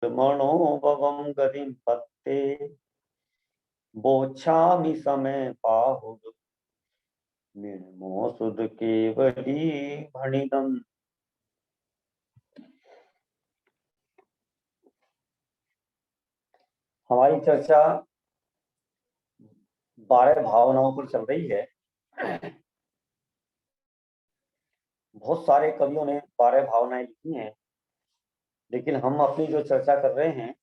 मनोभवम गतिम पत्ते बोच्छामि समय पाहुः निर्मो सुध केवली भणितम्। हमारी चर्चा 12 भावनाओं पर चल रही है। बहुत सारे कवियों ने 12 भावनाएं लिखी हैं, लेकिन हम अपनी जो चर्चा कर रहे हैं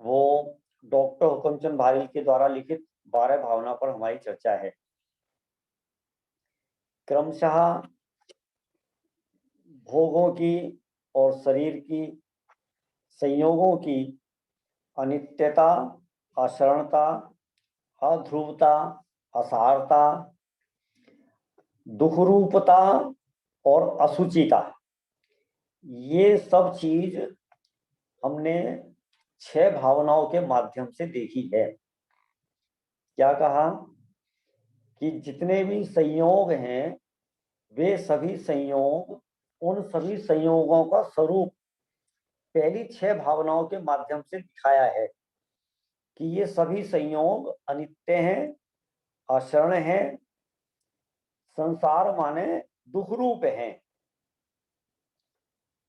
वो डॉक्टर हुकमचंद भारी के द्वारा लिखित 12 भावना पर हमारी चर्चा है। क्रमशः भोगों की और शरीर की संयोगों की अनित्यता, अशरणता, अध्रुवता, असारता, दुखरूपता और असुचिता, ये सब चीज हमने 6 भावनाओं के माध्यम से देखी है। क्या कहा कि जितने भी संयोग हैं वे सभी संयोग, उन सभी संयोगों का स्वरूप पहली 6 भावनाओं के माध्यम से दिखाया है कि ये सभी संयोग अनित्य हैं, अशरण हैं, संसार माने दुख रूप हैं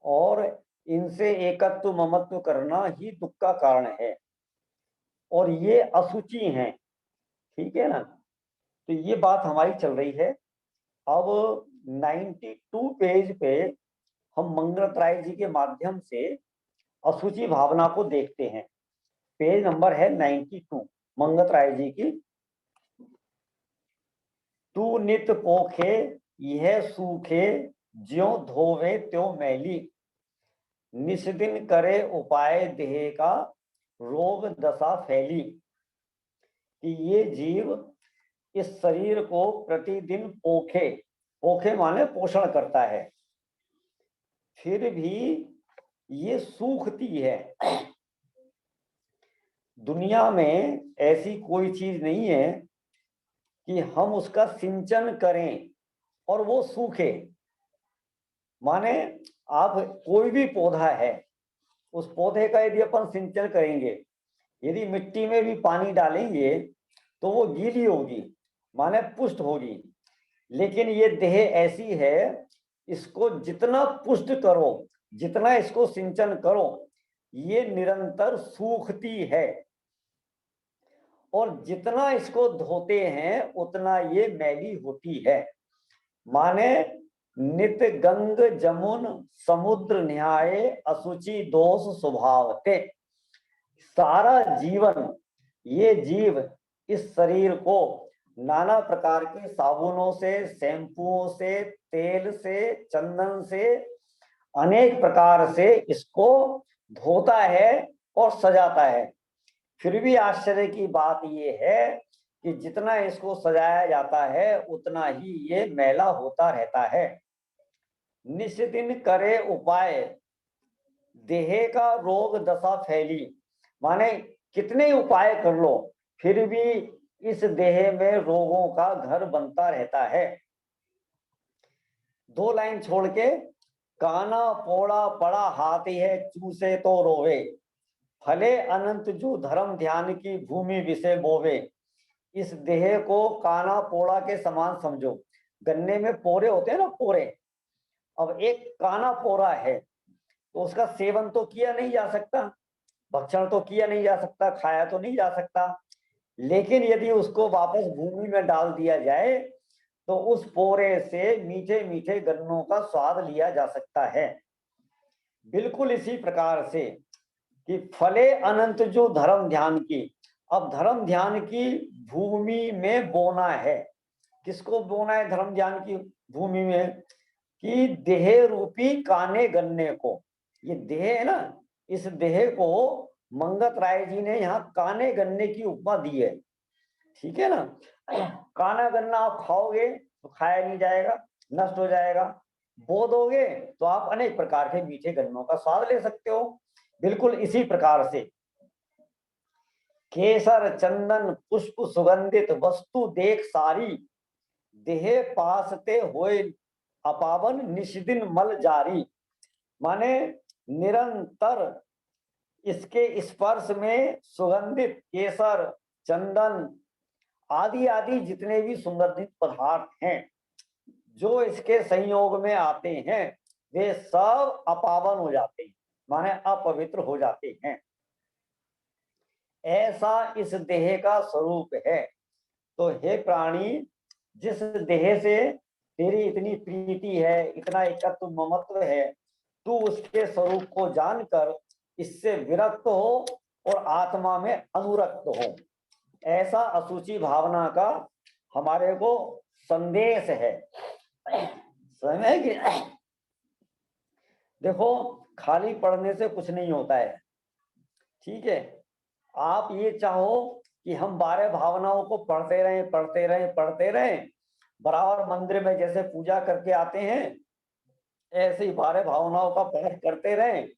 और इनसे एकत्व ममत्व करना ही दुख का कारण है और ये असुचि हैं। ठीक है ना? तो ये बात हमारी चल रही है। अब 92 पेज पे हम मंगत राय जी के माध्यम से असुचि भावना को देखते हैं। पेज नंबर है 92, मंगत राय जी की। तू नित पोखे यह सूखे ज्यों धोवे त्यों मैली, निस्दिन करे उपाय देह का रोग दशा फैली। कि ये जीव इस शरीर को प्रतिदिन पोखे, पोखे माने पोषण करता है, फिर भी ये सूखती है। दुनिया में ऐसी कोई चीज नहीं है कि हम उसका सिंचन करें और वो सूखे। माने आप कोई भी पौधा है, उस पौधे का यदि अपन सिंचन करेंगे, यदि मिट्टी में भी पानी डालेंगे तो वो गीली होगी, माने पुष्ट होगी। लेकिन ये देह ऐसी है, इसको जितना पुष्ट करो, जितना इसको सिंचन करो, ये निरंतर सूखती है और जितना इसको धोते हैं उतना ये मैली होती है। माने नित गंग जमुन समुद्र न्याय असुचि दोष स्वभावते। सारा जीवन ये जीव इस शरीर को नाना प्रकार के साबुनों से, शैम्पुओं से, तेल से, चंदन से, अनेक प्रकार से इसको धोता है और सजाता है। फिर भी आश्चर्य की बात यह है कि जितना इसको सजाया जाता है उतना ही ये मैला होता रहता है। निस्दिन करे उपाय देह का रोग दशा फैली। माने कितने उपाय कर लो फिर भी इस देह में रोगों का घर बनता रहता है। 2 लाइन छोड़ के, काना पोड़ा पड़ा हाथी है चूसे तो रोवे, फले अनंत जो धर्म ध्यान की भूमि विषय बोवे। इस देह को काना पोड़ा के समान समझो। गन्ने में पोरे होते हैं ना, पोरे। अब एक काना पोरा है तो उसका सेवन तो किया नहीं जा सकता, भक्षण तो किया नहीं जा सकता, खाया तो नहीं जा सकता। लेकिन यदि उसको वापस भूमि में डाल दिया जाए तो उस पोरे से मीठे मीठे गन्नों का स्वाद लिया जा सकता है। बिल्कुल इसी प्रकार से कि फले अनंत जो धर्म ध्यान की। अब धर्म ध्यान की भूमि में बोना है। किसको बोना है धर्म ध्यान की भूमि में? कि देह रूपी काने गन्ने को। ये देह है ना, इस देह को मंगत राय जी ने यहाँ काने गन्ने की उपमा दी है। ठीक है ना? काना गन्ना आप खाओगे तो खाया नहीं जाएगा, नष्ट हो जाएगा। बो दोगे तो आप अनेक प्रकार के मीठे गन्नों का स्वाद ले सकते हो। बिल्कुल इसी प्रकार से केसर चंदन पुष्प सुगंधित वस्तु देख सारी, देह पासते होए अपावन निष्दिन मल जारी। माने निरंतर इसके स्पर्श में सुगंधित केसर, चंदन आदि आदि जितने भी सुगंधित पदार्थ हैं जो इसके संयोग में आते हैं वे सब अपावन हो जाते हैं, माने अपवित्र हो जाते हैं। ऐसा इस देह का स्वरूप है। तो हे प्राणी, जिस देह से तेरी इतनी प्रीति है, इतना एकत्व ममत्व है, तू उसके स्वरूप को जानकर इससे विरक्त हो और आत्मा में अनुरक्त हो, ऐसा असुचि भावना का हमारे को संदेश है। समझ कि देखो, खाली पढ़ने से कुछ नहीं होता है, ठीक है। आप ये चाहो कि हम 12 भावनाओं को पढ़ते रहें पढ़ते रहें पढ़ते रहें, बराबर मंदिर में जैसे पूजा करके आते हैं ऐसे ही 12 भावनाओं का पाठ करते रहें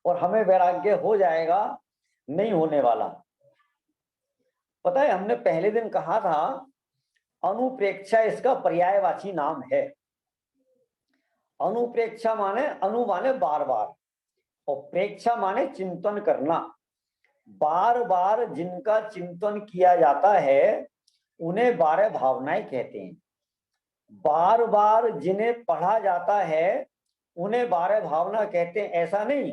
और हमें वैराग्य हो जाएगा, नहीं होने वाला। पता है, हमने पहले दिन कहा था अनुप्रेक्षा इसका पर्यायवाची नाम है। अनुप्रेक्षा माने, अनु माने बार बार, और प्रेक्षा माने चिंतन करना। बार बार जिनका चिंतन किया जाता है उन्हें 12 भावनाएं कहते हैं। बार बार जिन्हें पढ़ा जाता है उन्हें 12 भावना कहते हैं, ऐसा नहीं।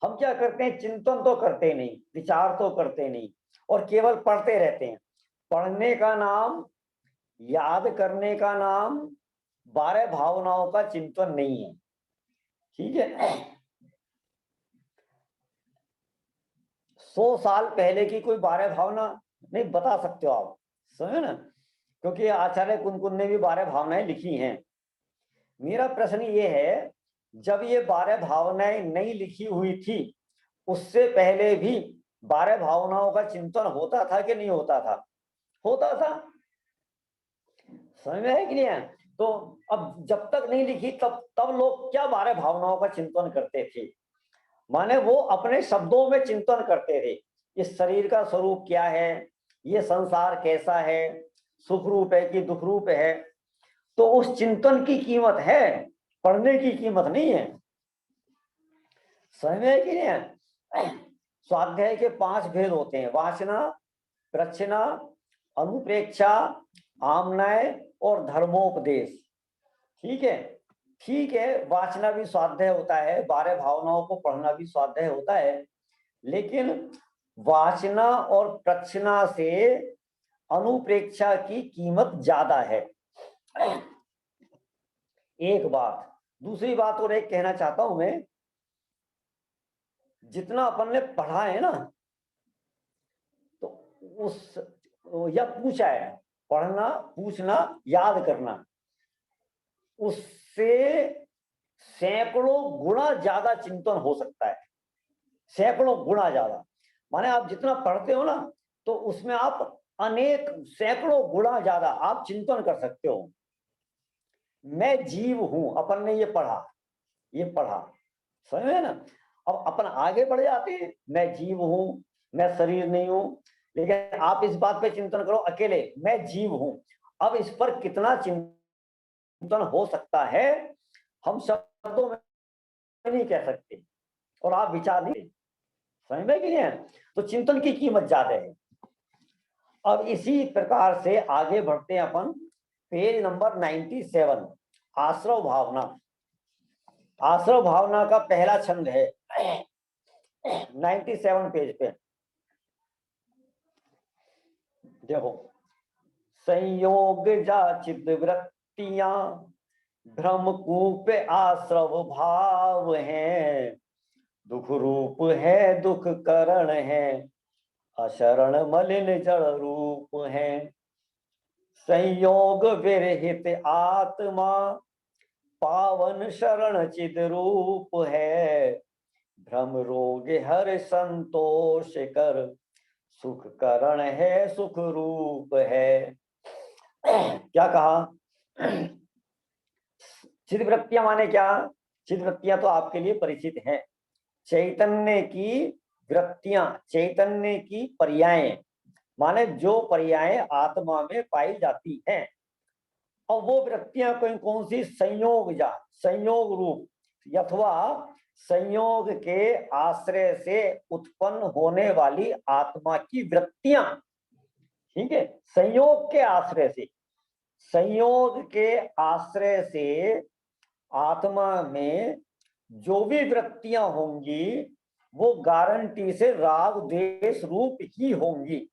हम क्या करते हैं, चिंतन तो करते नहीं, विचार तो करते नहीं, और केवल पढ़ते रहते हैं। पढ़ने का नाम, याद करने का नाम 12 भावनाओं का चिंतन नहीं है, ठीक है। 100 साल पहले की कोई 12 भावना नहीं बता सकते हो आप, समझे ना, क्योंकि आचार्य कुनकुन ने भी 12 भावनाएं लिखी हैं। मेरा प्रश्न ये है, जब ये 12 भावनाएं नहीं लिखी हुई थी उससे पहले भी 12 भावनाओं का चिंतन होता था कि नहीं होता था? होता था, समझ में है कि नहीं है? तो अब जब तक नहीं लिखी तब लोग क्या 12 भावनाओं का चिंतन करते थे, माने वो अपने शब्दों में चिंतन करते थे, इस शरीर का स्वरूप क्या है, ये संसार कैसा है, सुख रूप है कि दुख रूप है। तो उस चिंतन की कीमत है, पढ़ने की कीमत नहीं है, समझ में कि नहीं है? स्वाध्याय के 5 भेद होते हैं, वासना, प्रच्छना, अनुप्रेक्षा, आमनाय और धर्मोपदेश, ठीक है। ठीक है, वाचना भी स्वाध्याय होता है, 12 भावनाओं को पढ़ना भी स्वाध्याय होता है, लेकिन वाचना और प्रच्छना से अनुप्रेक्षा की कीमत ज्यादा है। एक बात, दूसरी बात और एक कहना चाहता हूं मैं, जितना अपन ने पढ़ा है ना, तो उस या पूछा है, पढ़ना, पूछना, याद करना, उससे सैकड़ों गुना ज्यादा चिंतन हो सकता है, सैकड़ों गुना ज्यादा। माने आप जितना पढ़ते हो ना, तो उसमें आप अनेक सैकड़ों गुना ज्यादा आप चिंतन कर सकते हो। मैं जीव हूं, अपन ने ये पढ़ा, समझ में ना। अब अपन आगे बढ़ जाते हैं, मैं जीव हूं, मैं शरीर नहीं हूं, लेकिन आप इस बात पे चिंतन करो अकेले, मैं जीव हूं। अब इस पर कितना चिंतन हो सकता है हम शब्दों में नहीं कह सकते, और आप विचार नहीं, समझ में कि नहीं है? तो चिंतन की कीमत ज्यादा है। अब इसी प्रकार से आगे बढ़ते हैं अपन, पेज नंबर 97, आश्रव भावना। आश्रव भावना का पहला छंद है 97 पेज पे, देखो। संयोग जाचित वृत्तियां भ्रम कूप आश्रव भाव है, दुख रूप है दुख करण है, अशरण मलिन जड़ रूप है। संयोग विरहित आत्मा पावन शरण चिद रूप है, भ्रम रोग हर संतोष कर, सुख करण है सुख रूप है। क्या कहा? चिदवृत्तियां माने क्या? चिदवृत्तियां तो आपके लिए परिचित है, चैतन्य की वृत्तियां, चैतन्य की पर्यायें, माने जो पर्यायें आत्मा में पाई जाती हैं। और वो वृत्तियां कौन कौन सी? संयोग रूप, अथवा संयोग के आश्रय से उत्पन्न होने वाली आत्मा की वृत्तियां, ठीक है, संयोग के आश्रय से, संयोग के आश्रय से आत्मा में जो भी वृत्तियां होंगी वो गारंटी से राग द्वेष रूप ही होंगी।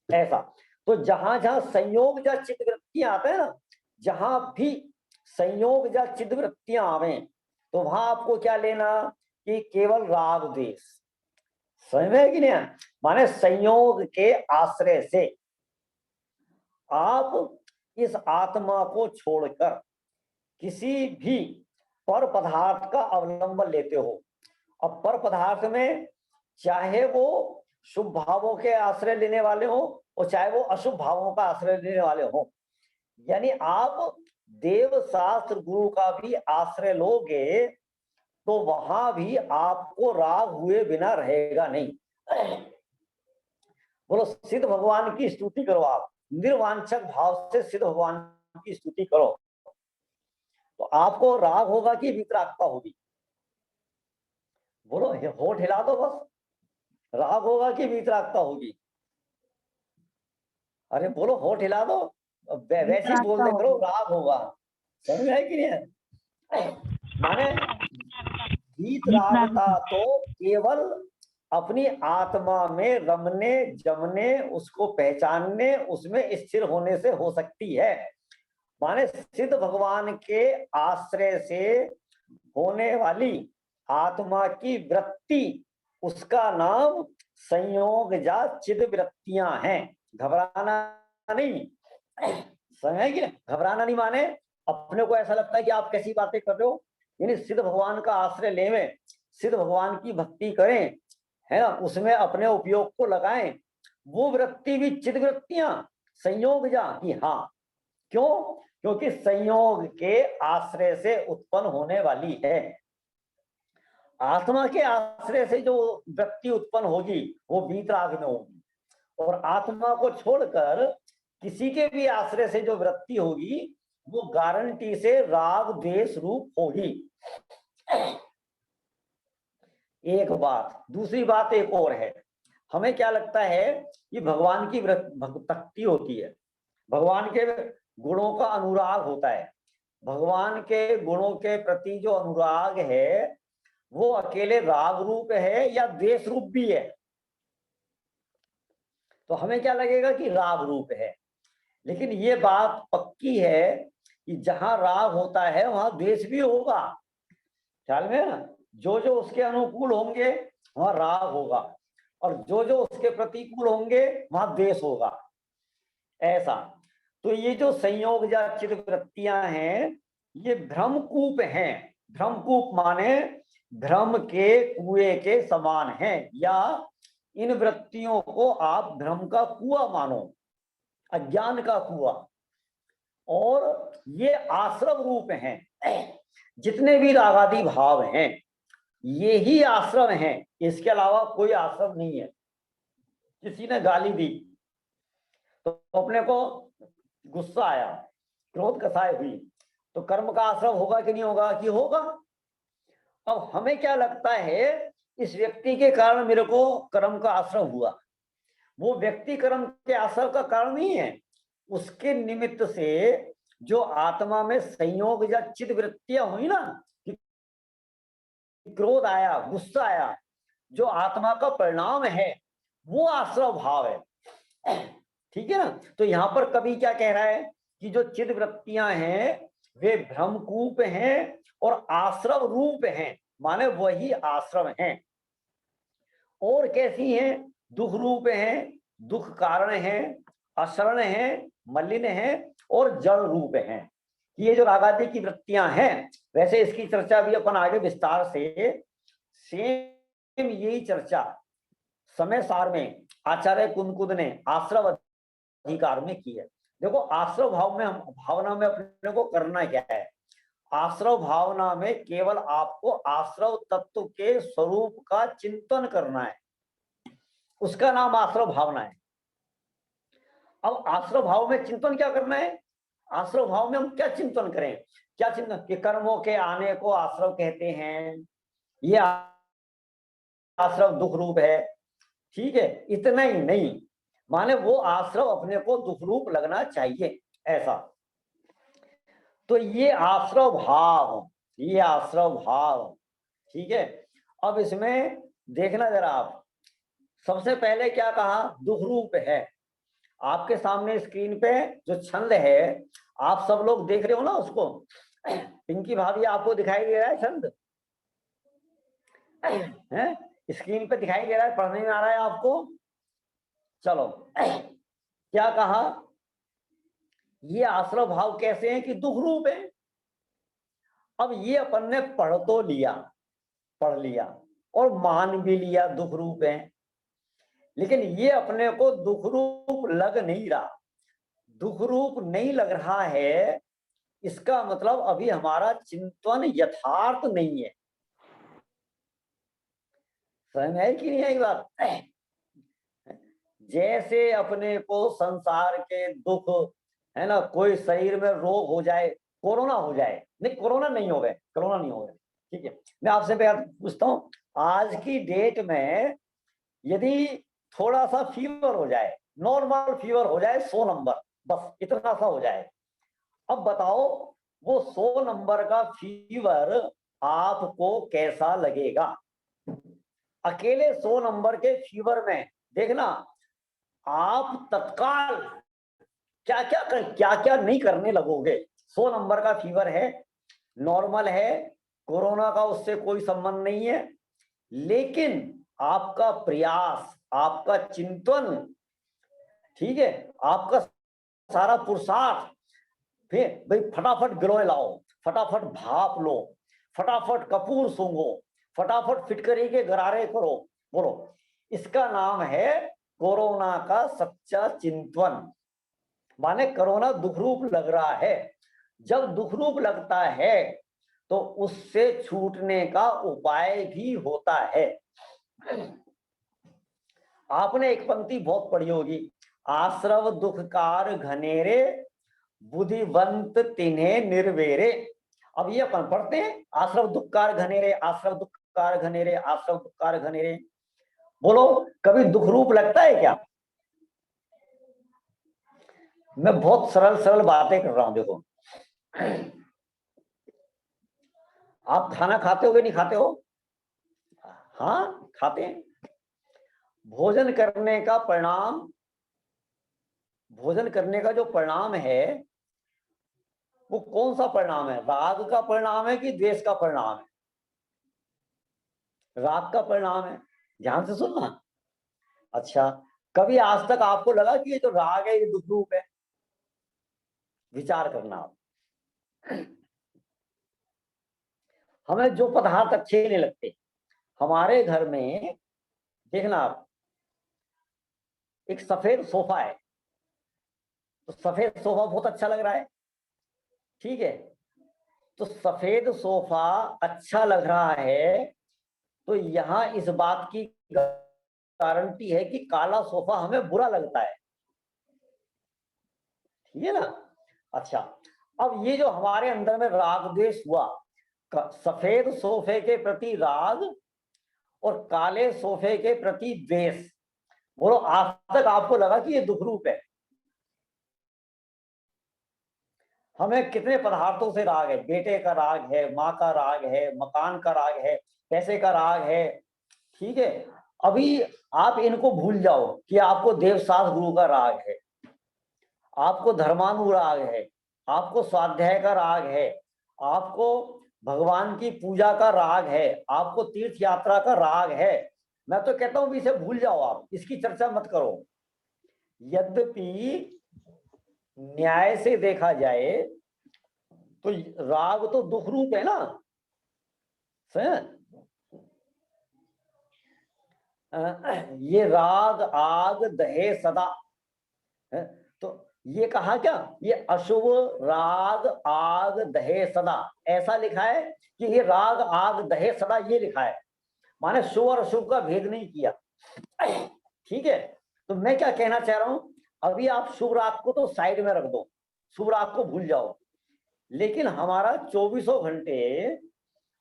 ऐसा तो जहां जहां संयोग या चित्त वृत्तियां आते हैं ना, जहां भी संयोग या चित्त वृत्तियां आवे तो वहां आपको क्या लेना कि केवल राग द्वेष, समझ में है कि नहीं? माने संयोग के आश्रय से आप इस आत्मा को छोड़कर किसी भी पर पदार्थ का अवलंबन लेते हो। अब पर पदार्थ में चाहे वो शुभ भावों के आश्रय लेने वाले हो और चाहे वो अशुभ भावों का आश्रय लेने वाले हो, यानी आप देव शास्त्र गुरु का भी आश्रय लोगे तो वहां भी आपको राग हुए बिना रहेगा नहीं। बोलो सिद्ध भगवान की स्तुति करो, आप निर्वांछक भाव से सिद्ध भगवान की स्तुति करो तो आपको राग होगा कि वितरागता होगी? बोलो, होठ हिला दो बस, राग होगा कि वितरागता होगी? अरे बोलो, होठ हिला दो, वैसे ही बोलते करो राग होगा। समझ है कि नहीं? माने वितरागता तो केवल अपनी आत्मा में रमने जमने, उसको पहचानने, उसमें स्थिर होने से हो सकती है। माने सिद्ध भगवान के आश्रय से होने वाली आत्मा की वृत्ति, उसका नाम संयोग या चिद वृत्तियां हैं। घबराना नहीं, समझ कि घबराना नहीं माने अपने को ऐसा लगता है कि आप कैसी बातें कर रहे हो, यानी सिद्ध भगवान का आश्रय लेवें, सिद्ध भगवान की भक्ति करें, है ना, उसमें अपने उपयोग को लगाएं, वो वृत्ति भी चिद वृत्तियां संयोग जा कि हाँ, क्यों? क्योंकि संयोग के आश्रय से उत्पन्न होने वाली है। आत्मा के आश्रय से जो वृत्ति उत्पन्न होगी वो वीतराग में होगी, और आत्मा को छोड़कर किसी के भी आश्रय से जो वृत्ति होगी वो गारंटी से राग द्वेष रूप होगी। एक बात, दूसरी बात एक और है, हमें क्या लगता है कि भगवान की भक्ति होती है, भगवान के गुणों का अनुराग होता है, भगवान के गुणों के प्रति जो अनुराग है वो अकेले राग रूप है या द्वेष रूप भी है? तो हमें क्या लगेगा कि राग रूप है, लेकिन ये बात पक्की है कि जहां राग होता है वहां द्वेष भी होगा। ख्याल में है ना, जो जो उसके अनुकूल होंगे वहां राग होगा, और जो जो उसके प्रतिकूल होंगे वहां द्वेष होगा। ऐसा तो ये जो संयोग या चिद वृत्तियां हैं ये भ्रमकूप हैं। भ्रमकूप माने भ्रम के कुएं के समान है, या इन वृत्तियों को आप भ्रम का कुआं मानो, अज्ञान का कुआं, और ये आश्रम रूप हैं। जितने भी रागादि भाव हैं ये ही आश्रम हैं, इसके अलावा कोई आश्रम नहीं है। किसी ने गाली दी तो अपने को गुस्सा आया, क्रोध कसाय हुई, तो कर्म का आश्रम होगा कि नहीं होगा? कि होगा। अब हमें क्या लगता है, इस व्यक्ति के कारण मेरे को कर्म का आश्रम हुआ, वो व्यक्ति कर्म के आश्रम का कारण नहीं है, उसके निमित्त से जो आत्मा में संयोग या चिद वृत्तियां हुई ना, क्रोध आया, गुस्सा आया, जो आत्मा का परिणाम है वो आश्रव भाव है। ठीक है ना? तो यहां पर कवि क्या कह रहा है कि जो चिद वृत्तियां हैं वे भ्रमकूप हैं और आश्रव रूप हैं, माने वही आश्रम हैं। और कैसी हैं? दुख रूप हैं, दुख कारण हैं, अशरण हैं, मलिन हैं और जड़ रूप हैं। ये जो रागादि की वृत्तियां हैं, वैसे इसकी चर्चा भी अपन आगे विस्तार से सेम यही चर्चा समय सार में आचार्य कुंदकुद ने आश्रव अधिकार में की है। देखो आश्रव भाव में हम भावना में अपने को करना क्या है? आश्रव भावना में केवल आपको आश्रव तत्व के स्वरूप का चिंतन करना है, उसका नाम आश्रव भावना है। अब आश्रव भाव में चिंतन क्या करना है? आश्रव भाव में हम क्या चिंतन करें? क्या चिंतन? कि कर्मों के आने को आश्रव कहते हैं, ये आश्रव दुख रूप है। ठीक है, इतना ही नहीं, माने वो आश्रव अपने को दुख रूप लगना चाहिए ऐसा। तो ये आश्रव भाव, ये आश्रव भाव, ठीक है। अब इसमें देखना जरा आप, सबसे पहले क्या कहा, दुख रूप है। आपके सामने स्क्रीन पे जो छंद है, आप सब लोग देख रहे हो ना उसको। पिंकी भाभी, आपको दिखाई दे रहा है छंद? है, स्क्रीन पे दिखाई दे रहा है, पढ़ने में आ रहा है आपको? चलो, क्या कहा, ये आश्रव भाव कैसे हैं कि दुख रूप है। अब ये अपन ने पढ़ तो लिया, पढ़ लिया और मान भी लिया दुख रूप है, लेकिन ये अपने को दुख रूप लग नहीं रहा। दुख रूप नहीं लग रहा है, इसका मतलब अभी हमारा चिंतन यथार्थ नहीं है। समझ में है कि नहीं आई बात? जैसे अपने को संसार के दुख, है ना, कोई शरीर में रोग हो जाए, कोरोना हो जाए, नहीं कोरोना नहीं हो गए, कोरोना नहीं हो गए, ठीक है। मैं आपसे पूछता हूं, आज की डेट में यदि थोड़ा सा फीवर हो जाए, नॉर्मल फीवर हो जाए 100 नंबर, बस इतना सा हो जाए, अब बताओ वो 100 नंबर का फीवर आपको कैसा लगेगा? अकेले 100 नंबर के फीवर में देखना, आप तत्काल क्या क्या नहीं करने लगोगे। 100 नंबर का फीवर है, नॉर्मल है, कोरोना का उससे कोई संबंध नहीं है, लेकिन आपका प्रयास, आपका चिंतन, ठीक है, आपका सारा पुरुषार्थ, फिर भाई फटाफट गिलोय लाओ, फटाफट भाप लो, फटाफट कपूर सूंघो, फटाफट फिटकरी के गरारे करो, बोलो, इसका नाम है कोरोना का सच्चा चिंतन। माने कोरोना दुख रूप लग रहा है। जब दुख रूप लगता है तो उससे छूटने का उपाय भी होता है। आपने एक पंक्ति बहुत पढ़ी होगी, आश्रव दुखकार घनेरे, बुद्धिवंत तिन्हे निर्वेरे। अब ये अपन पढ़ते हैं, आश्रव दुखकार घनेरे, आश्रव दुखकार घनेरे, आश्रव दुखकार घनेरे। बोलो, कभी दुख रूप लगता है क्या? मैं बहुत सरल सरल बातें कर रहा हूं, देखो। आप खाना खाते हो कि नहीं खाते हो? हाँ, खाते हैं। भोजन करने का परिणाम, भोजन करने का जो परिणाम है वो कौन सा परिणाम है? राग का परिणाम है कि द्वेष का परिणाम है? राग का परिणाम है। ध्यान से सुनना। अच्छा, कभी आज तक आपको लगा कि ये जो राग है ये दुख रूप है? विचार करना आप। हमें जो पदार्थ अच्छे नहीं लगते, हमारे घर में देखना आप, एक सफेद सोफा है, तो सफेद सोफा बहुत अच्छा लग रहा है, ठीक है। तो सफेद सोफा अच्छा लग रहा है, तो यहां इस बात की गारंटी है कि काला सोफा हमें बुरा लगता है, ठीक है ना? अच्छा, अब ये जो हमारे अंदर में राग द्वेष हुआ, सफेद सोफे के प्रति राग और काले सोफे के प्रति द्वेष, बोलो आज तक आपको लगा कि ये दुख रूप है? हमें कितने पदार्थों से राग है, बेटे का राग है, माँ का राग है, मकान का राग है, पैसे का राग है, ठीक है। अभी आप इनको भूल जाओ कि आपको देवसास गुरु का राग है, आपको धर्मानुराग है, आपको स्वाध्याय का राग है, आपको भगवान की पूजा का राग है, आपको तीर्थ यात्रा का राग है। मैं तो कहता हूं इसे भूल जाओ, आप इसकी चर्चा मत करो। यद्यपि न्याय से देखा जाए तो राग तो दुख रूप है ना। ये राग आग दहे सदा है, तो ये कहा क्या, ये अशुभ राग आग दहे सदा, ऐसा लिखा है कि ये राग आग दहे सदा, ये लिखा है, माने शुभ और अशुभ का भेद नहीं किया, ठीक है। तो मैं क्या कहना चाह रहा हूं, अभी आप शुभ राग को तो साइड में रख दो, शुभ राग को भूल जाओ, लेकिन हमारा 24 घंटे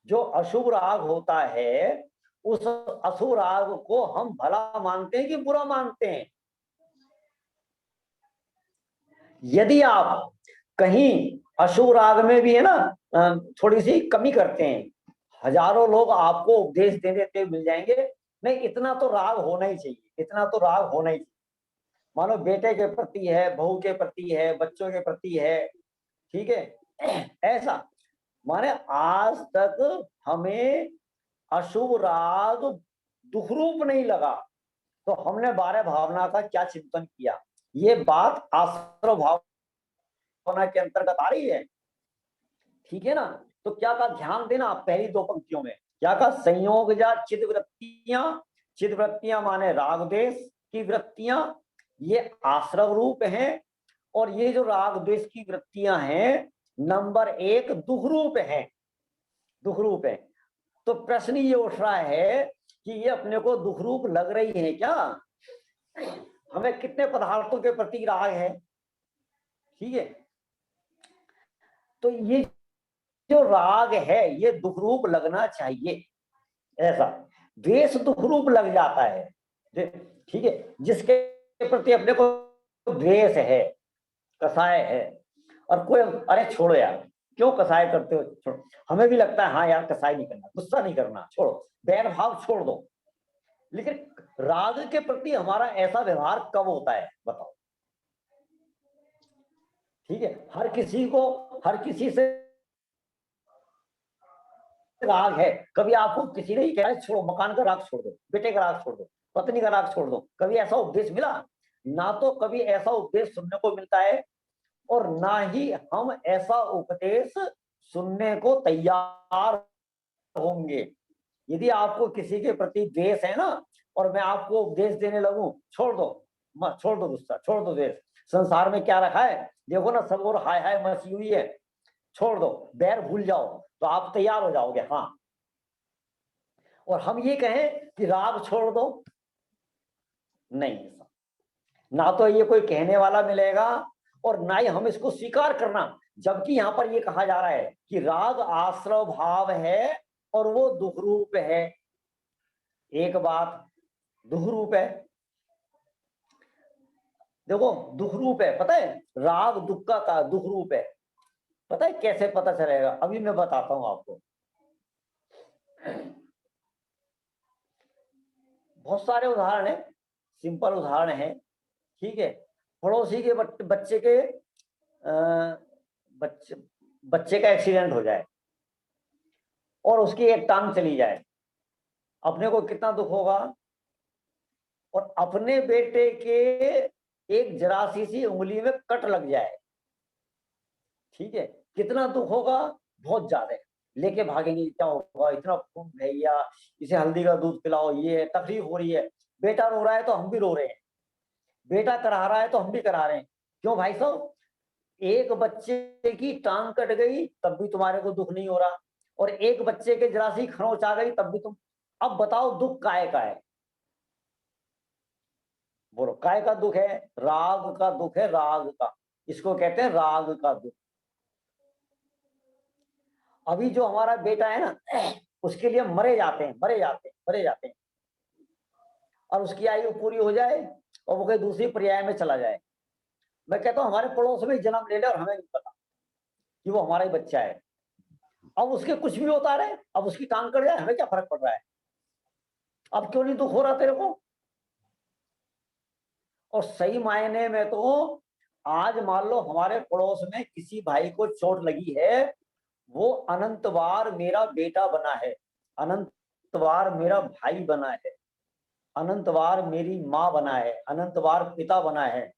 जो अशुभ राग होता है उस अशुभ राग को हम भला मानते हैं कि बुरा मानते हैं। यदि आप कहीं अशुभ राग में भी है ना थोड़ी सी कमी करते हैं, हजारों लोग आपको उपदेश दे देते मिल जाएंगे, नहीं इतना तो राग होना ही चाहिए, इतना तो राग होना ही चाहिए। मानो बेटे के प्रति है, बहू के प्रति है, बच्चों के प्रति है, ठीक है, ऐसा माने आज तक हमें अशुभ राग दुखरूप नहीं लगा, तो हमने 12 भावना का क्या चिंतन किया। ये बात आश्रव भावना के अंतर्गत आ रही है, ठीक है ना। तो क्या का ध्यान देना पहली 2 पंक्तियों में, क्या का संयोग जा चिदवृत्तियां, चिदवृत्तियां माने राग द्वेष की वृत्तियां, ये आश्रव रूप हैं, और ये जो राग द्वेष की वृत्तियां हैं नंबर 1 दुख रूप है, दुख रूप है। तो प्रश्न ये उठ रहा है कि ये अपने को दुख रूप लग रही है क्या, हमें कितने पदार्थों के प्रति राग है, ठीक है। तो ये जो राग है ये दुख रूप लगना चाहिए, ऐसा द्वेष दुख रूप लग जाता है, ठीक है। जिसके प्रति अपने को द्वेष है, कसाय है, और कोई अरे छोड़ो यार क्यों कसाय करते हो, छोड़ो, हमें भी लगता है हाँ यार कसाय नहीं करना, गुस्सा नहीं करना, छोड़ो, बैर भाव छोड़ दो। लेकिन राग के प्रति हमारा ऐसा व्यवहार कब होता है बताओ, ठीक है। हर किसी से राग है, कभी आपको किसी ने कहा छोड़ो मकान का राग छोड़ दो, बेटे का राग छोड़ दो, पत्नी का राग छोड़ दो, कभी ऐसा उपदेश मिला ना, तो कभी ऐसा उपदेश सुनने को मिलता है, और ना ही हम ऐसा उपदेश सुनने को तैयार होंगे। यदि आपको किसी के प्रति द्वेष है ना, और मैं आपको उपदेश देने लगूं छोड़ दो, मत छोड़ दो गुस्सा, छोड़ दो द्वेष, संसार में क्या रखा है देखो ना, सब और हाय हाय मची हुई है, छोड़ दो, बैर भूल जाओ, तो आप तैयार हो जाओगे, हाँ। और हम ये कहें कि राग छोड़ दो, नहीं, ना तो ये कोई कहने वाला मिलेगा और ना ही हम इसको स्वीकार करना। जबकि यहां पर ये कहा जा रहा है कि राग आश्रव भाव है और वो दुख रूप है। एक बात दुख रूप है, देखो दुख रूप है, पता है राग दुख का दुख रूप है, पता है कैसे पता चलेगा, अभी मैं बताता हूं आपको। बहुत सारे उदाहरण है, सिंपल उदाहरण है, ठीक है। पड़ोसी के बच्चे के बच्चे का एक्सीडेंट हो जाए और उसकी एक टांग चली जाए, अपने को कितना दुख होगा, और अपने बेटे के एक जरासी सी उंगली में कट लग जाए, ठीक है, कितना दुख होगा, बहुत ज्यादा। लेके भागेंगे क्या होगा, इतना खून भैया, इसे हल्दी का दूध पिलाओ, ये है तकलीफ हो रही है, बेटा रो रहा है तो हम भी रो रहे हैं, बेटा करा रहा है तो हम भी करा रहे हैं। क्यों भाई साहब, एक बच्चे की टांग कट गई तब भी तुम्हारे को दुख नहीं हो रहा, और एक बच्चे के जरा सी खरोंच आ गई तब भी तुम, अब बताओ दुख काय का है, बोलो काय का दुख है, राग का दुख है, राग का, इसको कहते हैं राग का दुख। अभी जो हमारा बेटा है ना उसके लिए मरे जाते हैं, मरे जाते हैं, मरे जाते हैं, और उसकी आयु पूरी हो जाए और वो कहीं दूसरी पर्याय में चला जाए, मैं कहता हूं हमारे पड़ोस में जन्म ले ले और हमें नहीं पता कि वो हमारा ही बच्चा है। अब उसके कुछ भी होता रहे, अब उसकी टांग कट जाए, हमें क्या फर्क पड़ रहा है, अब क्यों नहीं दुख हो रहा तेरे को। और सही मायने में तो आज मान लो हमारे पड़ोस में किसी भाई को चोट लगी है, वो अनंत बार मेरा बेटा बना है, अनंत बार मेरा भाई बना है, अनंत बार मेरी माँ बना है, अनंत बार पिता बना है,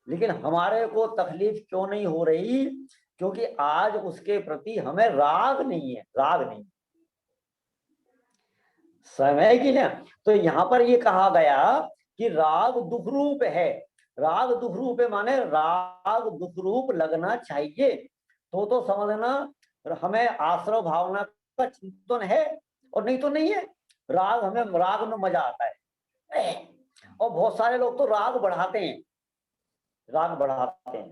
लेकिन हमारे को तकलीफ क्यों नहीं हो रही, क्योंकि आज उसके प्रति हमें राग नहीं है, राग नहीं, समय की ना। तो यहां पर ये कहा गया कि राग दुख रूप है, राग दुख रूप है माने राग दुख रूप लगना चाहिए, तो समझना हमें आश्रव भावना का चिंतन है, और नहीं तो नहीं है। राग, हमें राग में मजा आता है, और बहुत सारे लोग तो राग बढ़ाते हैं, राग बढ़ाते हैं,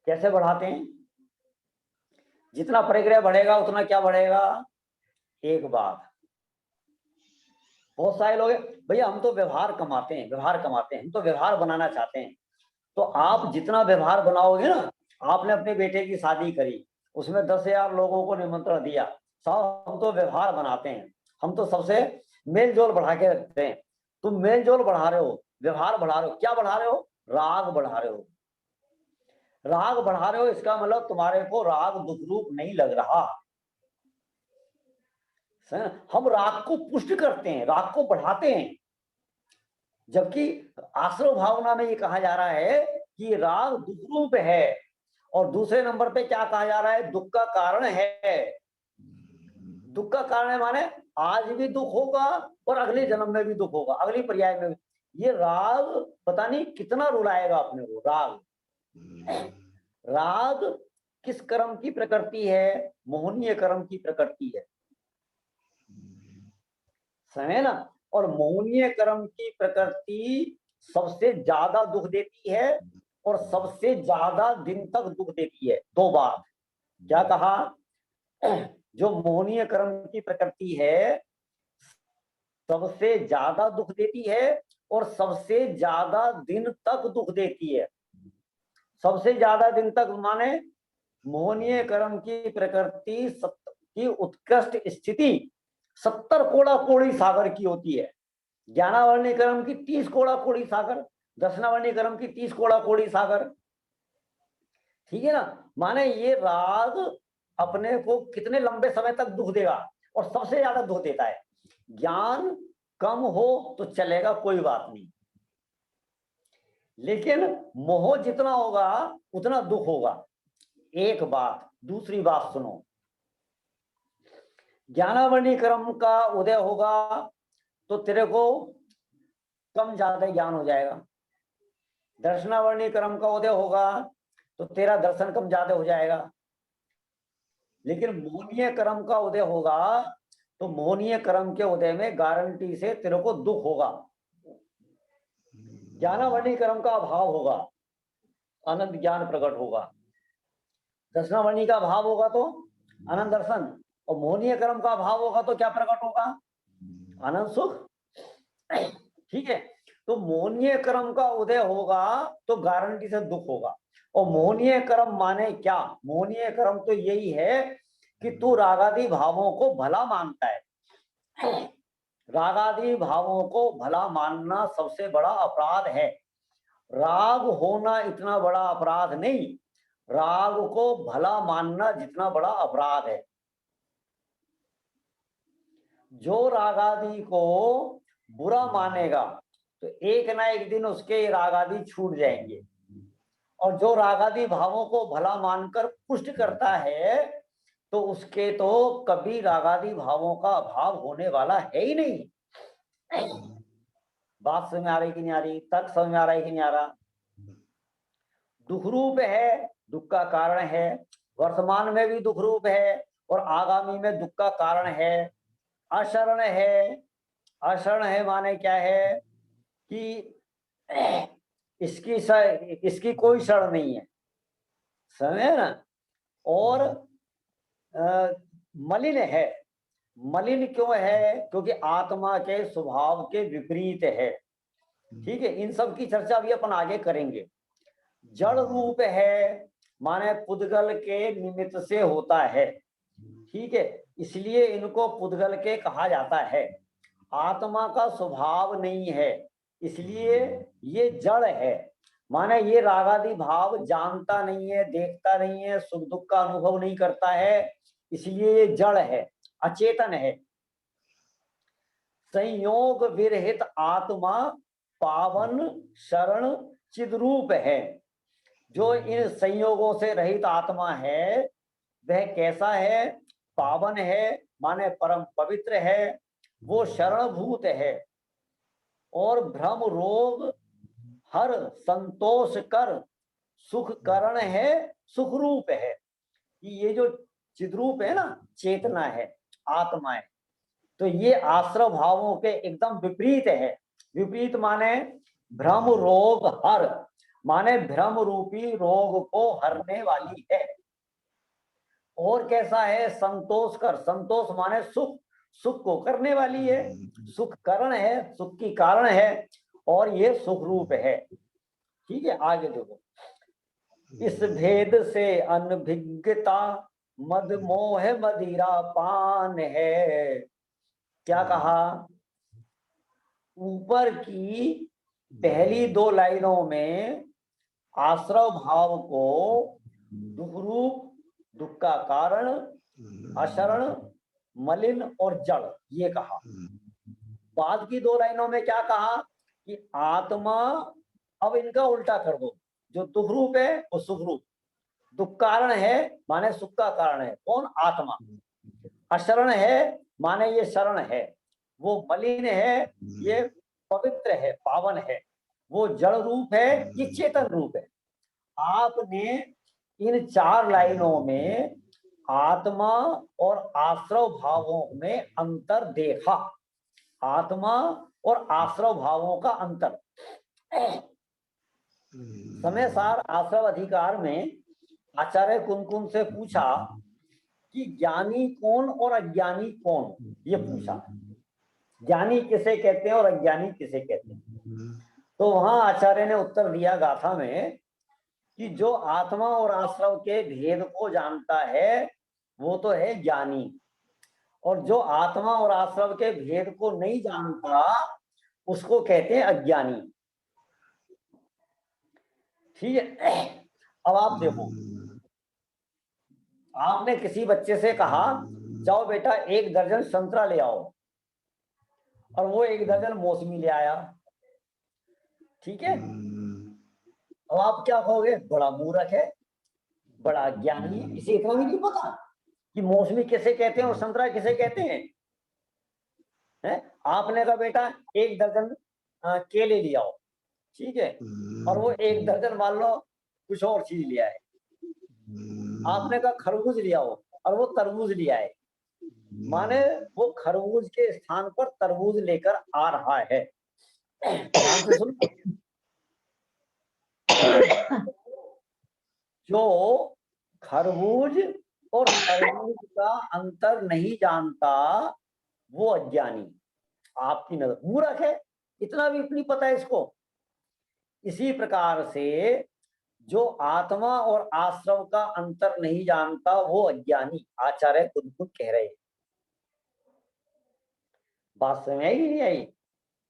कैसे बढ़ाते हैं, जितना परिग्रह बढ़ेगा उतना क्या बढ़ेगा, एक बात, बहुत सारे लोग भैया हम तो व्यवहार कमाते हैं, व्यवहार कमाते हैं, हम तो व्यवहार बनाना चाहते हैं। तो आप जितना व्यवहार बनाओगे ना, आपने अपने बेटे की शादी करी, उसमें 10,000 लोगों को निमंत्रण दिया, साहब हम तो व्यवहार बनाते हैं, हम तो सबसे मेल जोल बढ़ा के रखते हैं। तुम मेल जोल बढ़ा रहे हो, व्यवहार बढ़ा रहे हो, क्या बढ़ा रहे हो? राग बढ़ा रहे हो। राग बढ़ा रहे हो, इसका मतलब तुम्हारे को राग दुख रूप नहीं लग रहा। हम राग को पुष्ट करते हैं, राग को बढ़ाते हैं, जबकि आश्रव भावना में ये कहा जा रहा है कि राग दुख रूप है, और दूसरे नंबर पे क्या कहा जा रहा है? दुख का कारण है। दुख का कारण है माने आज भी दुख होगा और अगले जन्म में भी दुख होगा, अगली पर्याय में भी। ये राग पता नहीं कितना रुलाएगा अपने को। राग, राग किस कर्म की प्रकृति है? मोहनीय कर्म की प्रकृति है, समझे ना? और मोहनीय कर्म की प्रकृति सबसे ज्यादा दुख देती है और सबसे ज्यादा दिन तक दुख देती है। दो बात, क्या कहा? जो मोहनीय कर्म की प्रकृति है सबसे ज्यादा दुख देती है और सबसे ज्यादा दिन तक दुख देती है। सबसे ज्यादा दिन तक माने मोहनीय कर्म की प्रकृति की उत्कृष्ट स्थिति 70 कोड़ा कोड़ी सागर की होती है। ज्ञानावर्णी कर्म की 30 कोड़ा कोड़ी सागर, दर्शनावर्णी कर्म की 30 कोड़ा कोड़ी सागर। ठीक है ना? माने ये राग अपने को कितने लंबे समय तक दुख देगा, और सबसे ज्यादा दुख देता है। ज्ञान कम हो तो चलेगा, कोई बात नहीं, लेकिन मोह जितना होगा उतना दुख होगा। एक बात, दूसरी बात सुनो, ज्ञानावर्णी कर्म का उदय होगा तो तेरे को कम ज्यादा ज्ञान हो जाएगा। दर्शनावर्णी कर्म का उदय होगा तो तेरा दर्शन कम ज्यादा हो जाएगा। लेकिन मोहनीय कर्म का उदय होगा तो मोहनीय कर्म के उदय में गारंटी से तेरे को दुख होगा। ज्ञानावर्णी कर्म का अभाव होगा, अनंत ज्ञान प्रकट होगा। दर्शनावर्णी का अभाव होगा तो अनंत दर्शन, और मोहनीय कर्म का अभाव होगा तो क्या प्रकट होगा? अनंत सुख। ठीक है, तो मोहनीय कर्म का उदय होगा तो गारंटी से दुख होगा। और मोहनीय कर्म माने क्या? मोहनीय कर्म तो यही है कि तू रागादि भावों को भला मानता है। रागादि भावों को भला मानना सबसे बड़ा अपराध है। राग होना इतना बड़ा अपराध नहीं, राग को भला मानना जितना बड़ा अपराध है। जो रागादि को बुरा मानेगा तो एक ना एक दिन उसके रागादि छूट जाएंगे, और जो रागादि भावों को भला मानकर पुष्ट करता है तो उसके तो कभी रागादि भावों का अभाव होने वाला है ही नहीं। बात समझ में आ रही कि नहीं आ रही? तर्क समझ में आ रहा है कि नहीं आ रहा? दुख रूप है, दुख का कारण है, वर्तमान में भी दुख रूप है और आगामी में दुख का कारण है। अशरण है, अशरण है माने क्या है कि इसकी कोई शरण नहीं है, समझे ना? और मलिन है। मलिन क्यों है? क्योंकि आत्मा के स्वभाव के विपरीत है। ठीक है, इन सब की चर्चा भी अपन आगे करेंगे। जड़ रूप है माने पुद्गल के निमित्त से होता है। ठीक है, इसलिए इनको पुद्गल के कहा जाता है। आत्मा का स्वभाव नहीं है, इसलिए ये जड़ है। माने ये रागादि भाव जानता नहीं है, देखता नहीं है, सुख दुख का अनुभव नहीं करता है, इसलिए ये जड़ है, अचेतन है। संयोग विरहित आत्मा पावन शरण चिद्रूप है। जो इन संयोगों से रहित आत्मा है वह कैसा है? पावन है माने परम पवित्र है, वो शरणभूत है, और भ्रम रोग हर संतोष कर सुख करण है, सुख रूप है। ये जो चिद्रूप है ना, चेतना है, आत्मा है, तो ये आश्रव भावों के एकदम विपरीत है। विपरीत माने भ्रम रोग हर, माने भ्रम रूपी रोग को हरने वाली है। और कैसा है? संतोष कर, संतोष माने सुख, सुख को करने वाली है, सुख कारण है, सुख की कारण है, और ये सुख रूप है। ठीक है, आगे देखो, इस भेद से अनभिज्ञता मद मोह मदिरा पान है। क्या कहा? ऊपर की पहली दो लाइनों में आश्रव भाव को दुख रूप, दुख का कारण, अशरण, मलिन और जड़, ये कहा। बाद की दो लाइनों में क्या कहा कि आत्मा, अब इनका उल्टा कर दो, जो दुख रूप है वो सुख रूप, दुख कारण है माने सुख का कारण है, कौन? आत्मा। अशरण है माने ये शरण है, वो मलिन है, ये पवित्र है, पावन है, वो जड़ रूप है, ये चेतन रूप है। आपने इन चार लाइनों में आत्मा और आश्रव भावों में अंतर देखा, आत्मा और आश्रव भावों का अंतर। समय सार आश्रव अधिकार में आचार्य कुन से पूछा कि ज्ञानी कौन और अज्ञानी कौन, ये पूछा, ज्ञानी किसे कहते हैं और अज्ञानी किसे कहते हैं। तो वहां आचार्य ने उत्तर दिया गाथा में कि जो आत्मा और आश्रव के भेद को जानता है वो तो है ज्ञानी, और जो आत्मा और आश्रव के भेद को नहीं जानता उसको कहते हैं अज्ञानी। ठीक है, अब आप देखो, आपने किसी बच्चे से कहा जाओ बेटा 1 दर्जन संतरा ले आओ, और वो 1 दर्जन मौसमी ले आया। ठीक है, अब आप क्या कहोगे? बड़ा मूर्ख है, बड़ा ज्ञानी है, इसे इतना भी नहीं पता कि मौसमी किसे कहते हैं और संतरा किसे कहते हैं। आपने कहा बेटा 1 दर्जन केले ले आओ, ठीक है, और वो 1 दर्जन मान लो कुछ और चीज लिया है। आपने कहा खरबूज ले आओ, और वो तरबूज लिया है, माने वो खरबूज के स्थान पर तरबूज लेकर आ रहा है। ध्यान से सुन, जो खरबूज और तरबूज का अंतर नहीं जानता वो अज्ञानी, आपकी नजर मूर्ख है, इतना भी नहीं पता है इसको। इसी प्रकार से जो आत्मा और आश्रव का अंतर नहीं जानता वो अज्ञानी, आचार्य खुद कह रहे हैं। बात समझ आई नहीं आई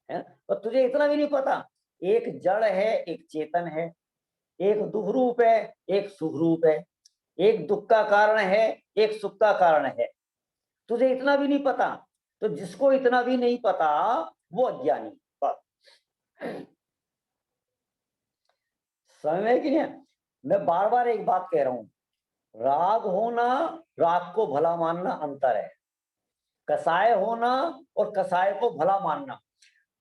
है? तो तुझे इतना भी नहीं पता, एक जड़ है एक चेतन है, एक दुख रूप है एक सुख रूप है, एक दुख का कारण है एक सुख का कारण है, तुझे इतना भी नहीं पता। तो जिसको इतना भी नहीं पता वो अज्ञानी। समझ में कि नहीं? मैं बार बार एक बात कह रहा हूं, राग होना, राग को भला मानना अंतर है, कसाय होना और कसाय को भला मानना।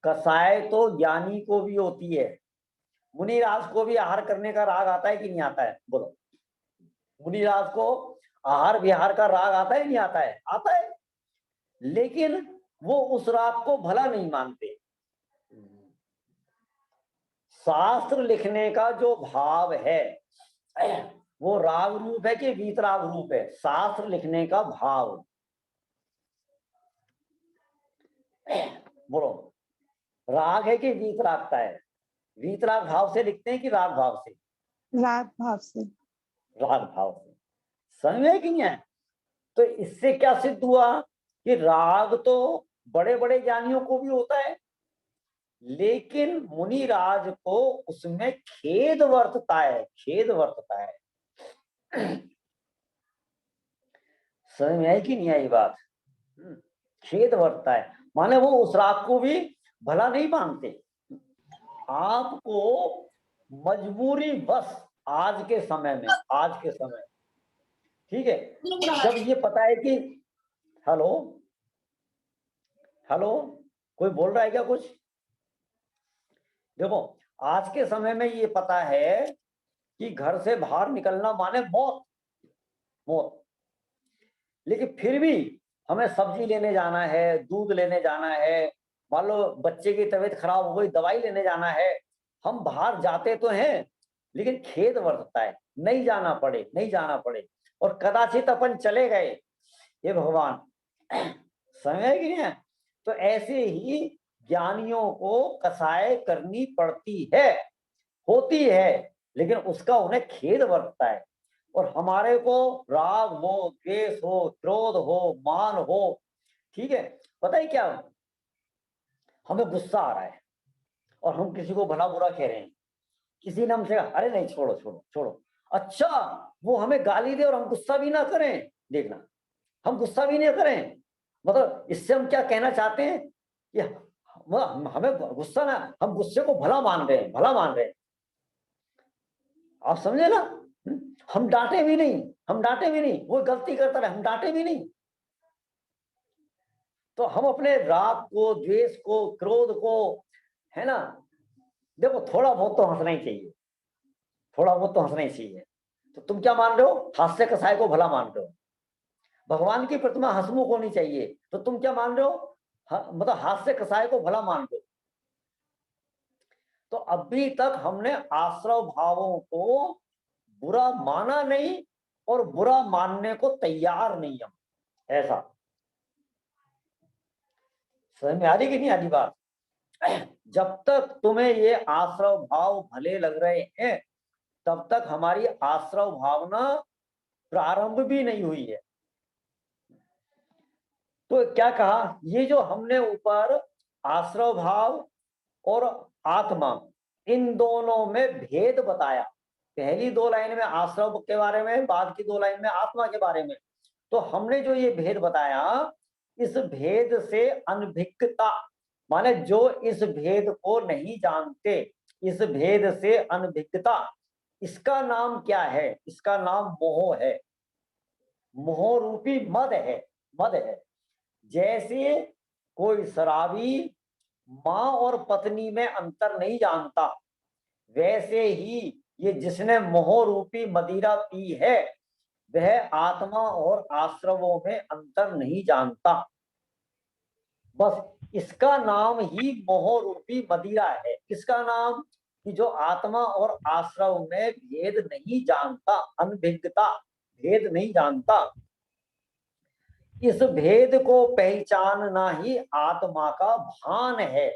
कसाय तो ज्ञानी को भी होती है। मुनिराज को भी आहार करने का राग आता है कि नहीं आता है? बोलो, मुनिराज को आहार विहार का राग आता है नहीं आता है? आता है, लेकिन वो उस राग को भला नहीं मानते। शास्त्र लिखने का जो भाव है वो राग रूप है कि वीतराग रूप है? शास्त्र लिखने का भाव, बोलो, राग है कि वीतरागता है? वीतराग भाव से लिखते हैं कि राग भाव से? राग भाव से। राग भाव से। समझ में कि नहीं है? तो इससे क्या सिद्ध हुआ कि राग तो बड़े बड़े ज्ञानियों को भी होता है, लेकिन मुनिराज को उसमें खेद वर्तता है, खेद वर्तता है। समझ में आई कि नहीं आई बात? खेद वर्तता है, माने वो उस राग को भी भला नहीं मानते। आपको मजबूरी बस आज के समय में, आज के समय, ठीक है, जब ये पता है कि हेलो हेलो कोई बोल रहा है क्या कुछ? देखो, आज के समय में ये पता है कि घर से बाहर निकलना माने मौत, मौत, लेकिन फिर भी हमें सब्जी लेने जाना है, दूध लेने जाना है, मान लो बच्चे की तबीयत खराब हो गई दवाई लेने जाना है, हम बाहर जाते तो हैं लेकिन खेद वर्तता है, नहीं जाना पड़े, नहीं जाना पड़े। और कदाचित अपन चले गए, ये भगवान समझ गए हैं? तो ऐसे ही ज्ञानियों को कसाय करनी पड़ती है, होती है, लेकिन उसका उन्हें खेद बरतता है। और हमारे को राग हो, द्वेष हो, क्रोध हो, मान हो, ठीक है, पता है क्या, हमें गुस्सा आ रहा है और हम किसी को भला बुरा कह रहे हैं, किसी ने हमसे कहा अरे नहीं छोड़ो छोड़ो छोड़ो, अच्छा वो हमें गाली दे और हम गुस्सा भी ना करें, देखना, हम गुस्सा भी नहीं करें, मतलब इससे हम क्या कहना चाहते हैं कि हमें गुस्सा ना, हम गुस्से को भला मान रहे हैं, भला मान रहे हैं, आप समझे ना? हम डांटे भी नहीं, हम डांटे भी नहीं, वो गलती करता रहे हम डांटे भी नहीं। तो हम अपने राग को, द्वेष को, क्रोध को, है ना, देखो थोड़ा बहुत तो हंसना ही चाहिए, थोड़ा बहुत तो हंसना ही चाहिए। तो तुम क्या मान रहे हो, हास्य कसाय को भला मान रहे हो, भगवान की प्रतिमा हंसमुख होनी चाहिए, तो तुम क्या मान रहे हो, मतलब हास्य कसाय को भला मान रहे हो। तो अभी तक हमने आश्रव भावों को बुरा माना नहीं और बुरा मानने को तैयार नहीं हम, ऐसा समझ में आ रही कि नहीं आ रही बात? जब तक तुम्हें ये आश्रव भाव भले लग रहे हैं तब तक हमारी आश्रव भावना प्रारंभ भी नहीं हुई है। तो क्या कहा, ये जो हमने ऊपर आश्रव भाव और आत्मा, इन दोनों में भेद बताया, पहली 2 लाइन में आश्रव के बारे में, बाद की 2 लाइन में आत्मा के बारे में, तो हमने जो ये भेद बताया, इस भेद से अनभिज्ञता, माने जो इस भेद को नहीं जानते, इस भेद से अनभिज्ञता, इसका नाम क्या है, इसका नाम मोह है, मोह रूपी मद है, मद है। जैसे कोई शराबी मां और पत्नी में अंतर नहीं जानता, वैसे ही ये जिसने मोह रूपी मदिरा पी है वह आत्मा और आश्रवों में अंतर नहीं जानता, बस इसका नाम ही मोह रूपी मदिरा है। किसका नाम, कि जो आत्मा और आश्रव में भेद नहीं जानता, अनभिज्ञता, भेद नहीं जानता, इस भेद को पहचानना ही आत्मा का भान है,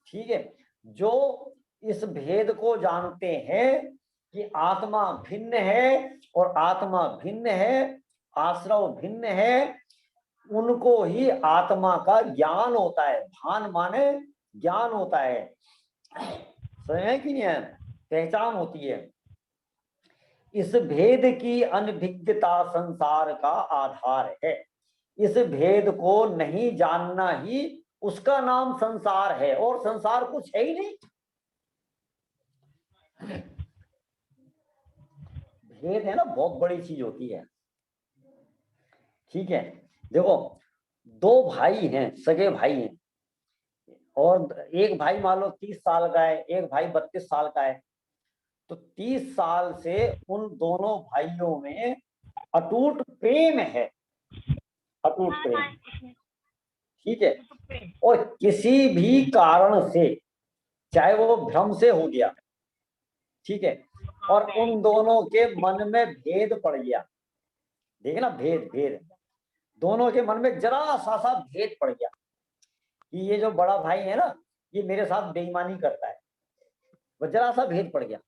ठीक है। जो इस भेद को जानते हैं कि आत्मा भिन्न है और आत्मा भिन्न है, आश्रव भिन्न है, उनको ही आत्मा का ज्ञान होता है, भान माने ज्ञान होता है, समझ कि नहीं है, पहचान होती है। इस भेद की अनभिज्ञता संसार का आधार है, इस भेद को नहीं जानना ही उसका नाम संसार है, और संसार कुछ है ही नहीं। भेद है ना, बहुत बड़ी चीज होती है, ठीक है। देखो 2 भाई हैं, सगे भाई हैं, और एक भाई मान लो 30 साल का है, एक भाई 32 साल का है, तो 30 साल से उन दोनों भाइयों में अटूट प्रेम है, अटूट प्रेम, ठीक है। और किसी भी कारण से, चाहे वो भ्रम से हो गया, ठीक है, और उन दोनों के मन में भेद पड़ गया, देखना भेद, भेद दोनों के मन में जरा सा भेद पड़ गया कि ये जो बड़ा भाई है ना, ये मेरे साथ बेईमानी करता है, वो जरा सा भेद पड़ गया।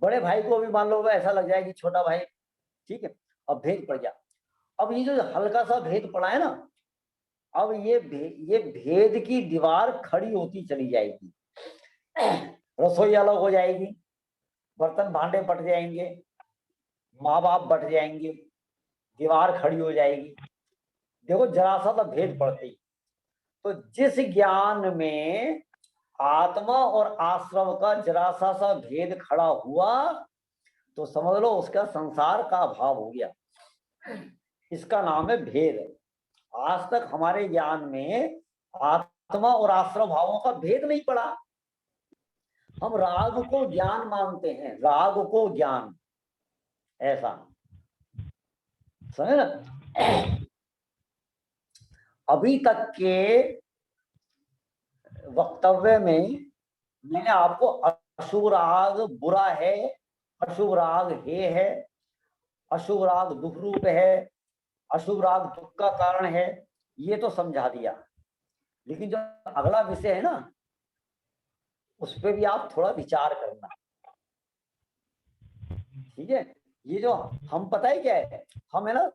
बड़े भाई को भी मान लो ऐसा लग जाए कि छोटा भाई, ठीक है, अब भेद पड़ गया। अब ये जो हल्का सा भेद पड़ा है ना, अब ये भेद की दीवार खड़ी होती चली जाएगी, रसोई अलग हो जाएगी, बर्तन भांडे बट जाएंगे, माँ बाप बट जाएंगे, दीवार खड़ी हो जाएगी, देखो जरा सा तो भेद पड़ते ही। तो जिस ज्ञान में आत्मा और आश्रम का जरा सा भेद खड़ा हुआ, तो समझ लो उसका संसार का अभाव हो गया, इसका नाम है भेद। आज तक हमारे ज्ञान में आत्मा और आश्रम भावों का भेद नहीं पड़ा, हम राग को ज्ञान मानते हैं, राग को ज्ञान, ऐसा समझे ना। अभी तक के वक्तव्य में मैंने आपको अशुभ राग बुरा है, अशुभ राग हे है, अशुभ राग दुख रूप है, अशुभ राग दुख का कारण है, ये तो समझा दिया। लेकिन जो अगला विषय है ना, उस पर भी आप थोड़ा विचार करना, ठीक है। ये जो हम, पता है क्या है, हम है ना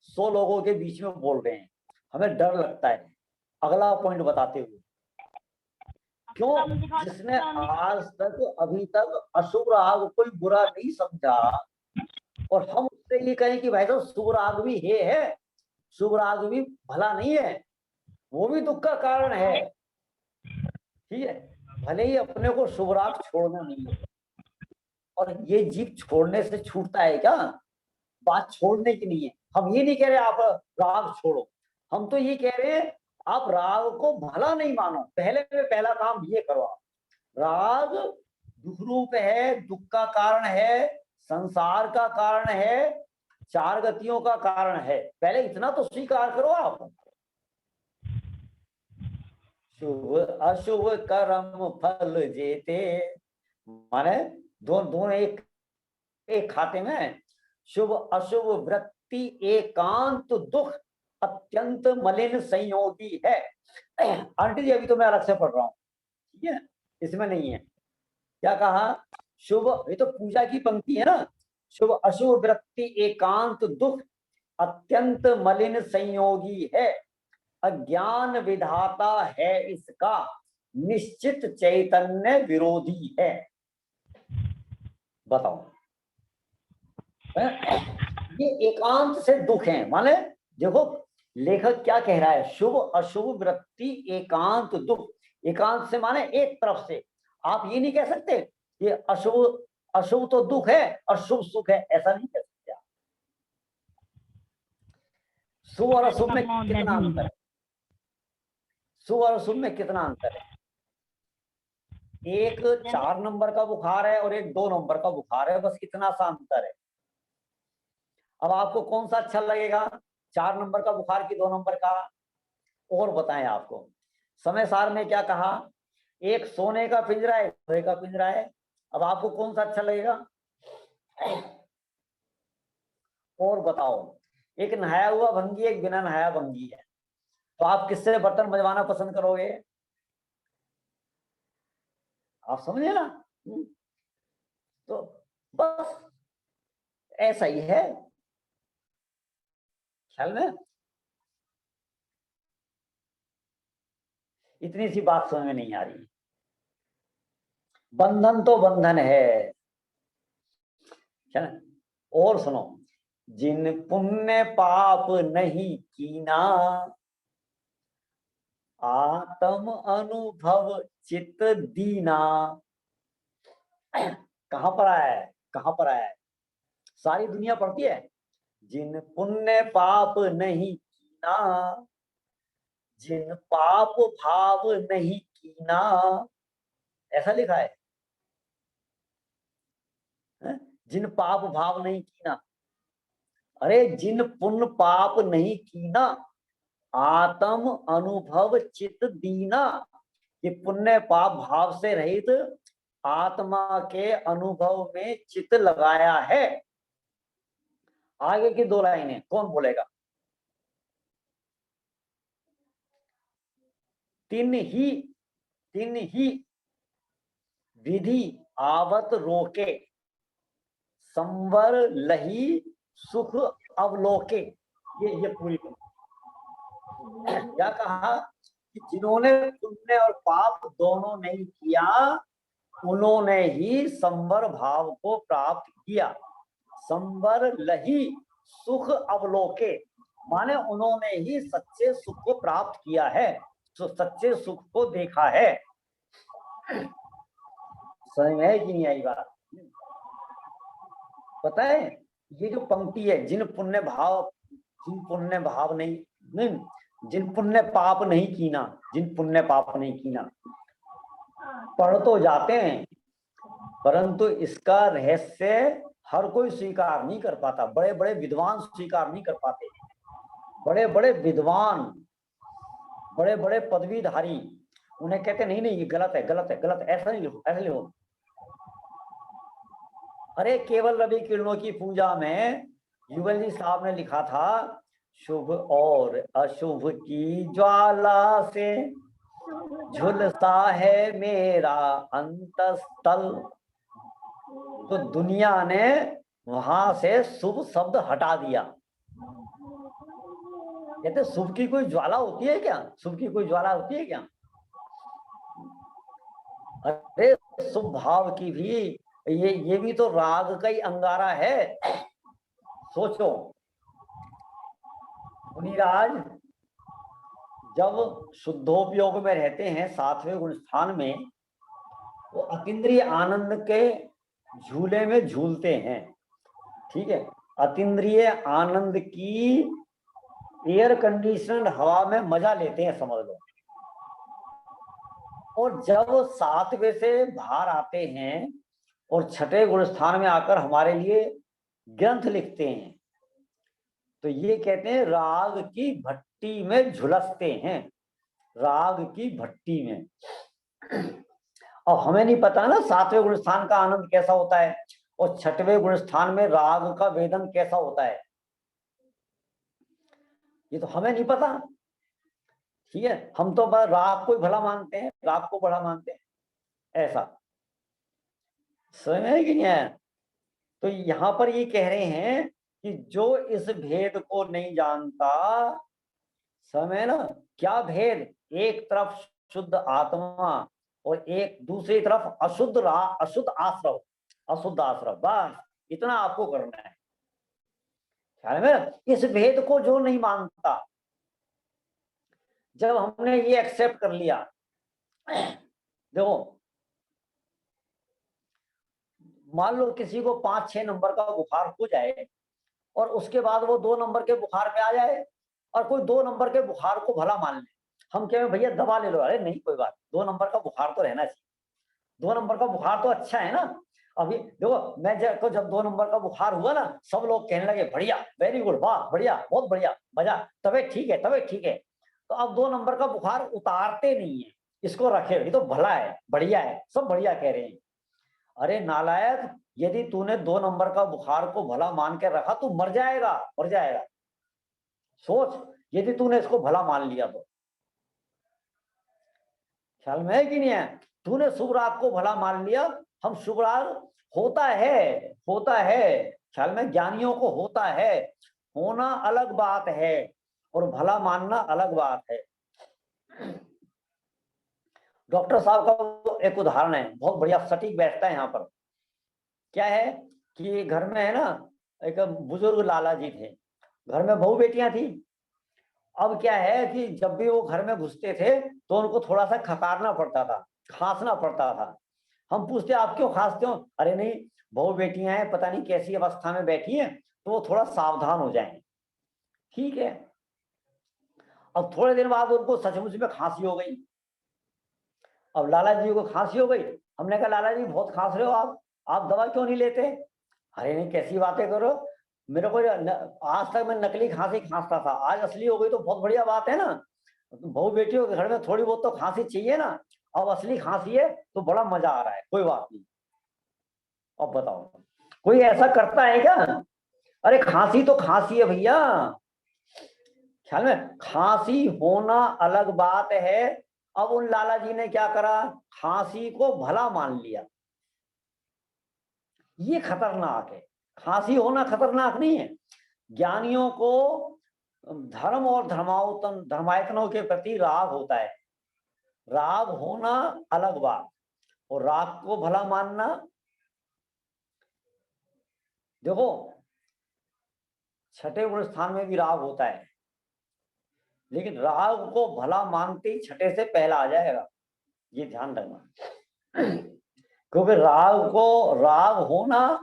100 लोगों के बीच में बोल रहे हैं, हमें डर लगता है अगला पॉइंट बताते हुए। क्यों? जिसने आज तक अभी तक अशुभ राग कोई बुरा नहीं समझा, और हम उससे ये कहें कि भाई साहब शुभ राग भी है, शुभ राग भी भला नहीं है, वो भी दुख का कारण है, ठीक है। भले ही अपने को शुभ राग छोड़ना नहीं है, और ये जीव छोड़ने से छूटता है क्या? बात छोड़ने की नहीं है। हम ये नहीं कह रहे आप राग छोड़ो, हम तो ये कह रहे हैं आप राग को भला नहीं मानो। पहले में पहला काम ये करो, आप राग दुख रूप है, दुख का कारण है, संसार का कारण है, चार गतियों का कारण है, पहले इतना तो स्वीकार करो आप। शुभ अशुभ कर्म फल जेते, माने दोनों एक एक खाते में। शुभ अशुभ वृत्ति एकांत दुख अत्यंत मलिन संयोगी है। आंटी जी अभी तो मैं अलग से पढ़ रहा हूं, ठीक है, इसमें नहीं है। क्या कहा? शुभ, ये तो पूजा की पंक्ति है ना। शुभ अशुभ वृत्ति एकांत दुख अत्यंत मलिन संयोगी है, अज्ञान विधाता है इसका, निश्चित चैतन्य विरोधी है। बताओ, ये एकांत से दुख है, माने देखो लेखक क्या कह रहा है, शुभ अशुभ वृत्ति एकांत दुख। एकांत से माने एक तरफ से, आप ये नहीं कह सकते ये अशुभ अशुभ तो दुख है और शुभ सुख है, ऐसा नहीं कह सकते आप। शुभ और अशुभ में कितना अंतर है? शुभ और अशुभ में कितना अंतर है? एक 4 नंबर का बुखार है और एक 2 नंबर का बुखार है, बस इतना सा अंतर है। अब आपको कौन सा अच्छा लगेगा, 4 नंबर का बुखार की 2 नंबर का? और बताएं आपको, समय सार में क्या कहा, एक सोने का पिंजरा है, लोहे का पिंजरा है। अब आपको कौन सा अच्छा लगेगा? और बताओ, एक नहाया हुआ भंगी, एक बिना नहाया भंगी है, तो आप किससे बर्तन मजवाना पसंद करोगे? आप समझे ना? तो बस ऐसा ही है, ख्याल में इतनी सी बात समझ में नहीं आ रही। बंधन तो बंधन है, और सुनो, जिन पुण्य पाप नहीं कीना, आत्म अनुभव चित्त दीना। कहां पर आया है, कहां पर आया है? सारी दुनिया पढ़ती है, जिन पुण्य पाप नहीं कीना, जिन पाप भाव नहीं कीना, ऐसा लिखा है, जिन पाप भाव नहीं कीना। अरे जिन पुण्य पाप नहीं कीना, आत्म अनुभव चित दीना, ये पुण्य पाप भाव से रहित आत्मा के अनुभव में चित लगाया है। आगे की 2 लाइनें कौन बोलेगा? तीन ही विधि आवत रोके, संवर लही सुख अवलोके। ये पूरी क्या कहा कि जिन्होंने पुण्य और पाप दोनों नहीं किया, उन्होंने ही संवर भाव को प्राप्त किया। संवर लही सुख अवलोके, माने उन्होंने ही सच्चे सुख को प्राप्त किया है, तो सच्चे सुख को देखा है। समझ में है कि नहीं आई बात? पता है, ये जो पंक्ति है, जिन पुण्य भाव नहीं, जिन पुण्य पाप नहीं कीना, जिन पुण्य पाप नहीं कीना, पढ़ तो जाते हैं, परंतु इसका रहस्य हर कोई स्वीकार नहीं कर पाता। बड़े बड़े विद्वान स्वीकार नहीं कर पाते, बड़े बड़े विद्वान, बड़े बड़े पदवीधारी, उन्हें कहते नहीं नहीं ये गलत है, गलत है, गलत है, ऐसा नहीं लिखो, ऐसा लिखो। अरे केवल रवि किरणों की पूजा में युगल जी साहब ने लिखा था, शुभ और अशुभ की ज्वाला से झुलसा है मेरा अंतस्थल। तो दुनिया ने वहां से शुभ शब्द हटा दिया। कहते शुभ की कोई ज्वाला होती है क्या? शुभ की कोई ज्वाला होती है क्या? अरे शुभ भाव की भी ये भी तो राग का ही अंगारा है। सोचो मुनिराज, जब शुद्धोपयोग में रहते हैं सातवें गुण स्थान में, वो अतीन्द्रिय आनंद के झूले में झूलते हैं। ठीक है, अतीन्द्रिय आनंद की एयर कंडीशनड हवा में मजा लेते हैं, समझ लो। और जब सातवें से बाहर आते हैं और छठे गुण स्थान में आकर हमारे लिए ग्रंथ लिखते हैं, तो ये कहते हैं राग की भट्टी में झुलसते हैं, राग की भट्टी में। और हमें नहीं पता ना सातवें गुण स्थान का आनंद कैसा होता है और छठवें गुण स्थान में राग का वेदन कैसा होता है, ये तो हमें नहीं पता। ठीक है, हम तो बस राग को भला मानते हैं, राग को बड़ा मानते हैं, ऐसा समझ है कि नहीं है? तो यहां पर ये कह रहे हैं कि जो इस भेद को नहीं जानता, समय ना, क्या भेद? एक तरफ शुद्ध आत्मा और एक दूसरी तरफ अशुद्ध अशुद्ध आश्रव, अशुद्ध आश्रव, बस इतना आपको करना है। ख्याल में, इस भेद को जो नहीं मानता, जब हमने ये एक्सेप्ट कर लिया, देखो मान लो किसी को 5-6 नंबर का बुखार हो जाए और उसके बाद वो 2 नंबर के बुखार पे आ जाए, और कोई 2 नंबर के बुखार को भला मान ले, हम कहें भैया दवा ले लो, अरे नहीं कोई बात, 2 नंबर का बुखार तो रहना चाहिए, 2 नंबर का बुखार तो अच्छा है ना। अभी देखो मैं जब 2 नंबर का बुखार हुआ ना, सब लोग कहने लगे बढ़िया, वेरी गुड, वाह बढ़िया, बहुत बढ़िया, मजा, तबीयत ठीक है, तबीयत ठीक है। तो अब 2 नंबर का बुखार उतारते नहीं है, इसको रखे, ये तो भला है, बढ़िया है, सब बढ़िया कह रहे हैं। अरे नालायक, यदि तूने 2 नंबर का बुखार को भला मान के रखा, तू मर जाएगा, मर जाएगा। सोच, यदि तूने इसको भला मान लिया तो, ख्याल में है कि नहीं है? तूने शुभ राग को भला मान लिया, हम शुभ राग होता है, होता है, ख्याल में, ज्ञानियों को होता है, होना अलग बात है और भला मानना अलग बात है। डॉक्टर साहब का एक उदाहरण है, बहुत बढ़िया सटीक बैठता है यहाँ पर। क्या है कि घर में है ना, एक बुजुर्ग लाला जी थे, घर में बहू बेटियां थी। अब क्या है कि जब भी वो घर में घुसते थे तो उनको थोड़ा सा खकारना पड़ता था, खांसना पड़ता था। हम पूछते आप क्यों खांसते हो? अरे नहीं, बहू बेटियां हैं, पता नहीं कैसी अवस्था में बैठी हैं, तो वो थोड़ा सावधान हो जाएं। ठीक है, अब थोड़े दिन बाद उनको सचमुच में खांसी हो गई। अब लाला जी को खांसी हो गई, हमने कहा लाला जी बहुत खांस रहे हो आप दवा क्यों नहीं लेते? अरे नहीं, कैसी बातें करो, मेरे को आज तक मैं नकली खांसी खांसता था, आज असली हो गई तो बहुत बढ़िया बात है ना। बहू बेटियों के घर में थोड़ी बहुत तो खांसी चाहिए ना, अब असली खांसी है तो बड़ा मजा आ रहा है, कोई बात नहीं। अब बताओ कोई ऐसा करता है क्या? अरे खांसी तो खांसी है भैया, ख्याल में, खांसी होना अलग बात है। अब उन लाला जी ने क्या करा, खांसी को भला मान लिया। ये खतरनाक है, खांसी होना खतरनाक नहीं है। ज्ञानियों को धर्म और धर्मायतनों के प्रति राग होता है, राग होना अलग बात, और राग को भला मानना, देखो छठे गुण स्थान में भी राग होता है, लेकिन राग को भला मानते ही छठे से पहला आ जाएगा, ये ध्यान रखना। क्योंकि राग होना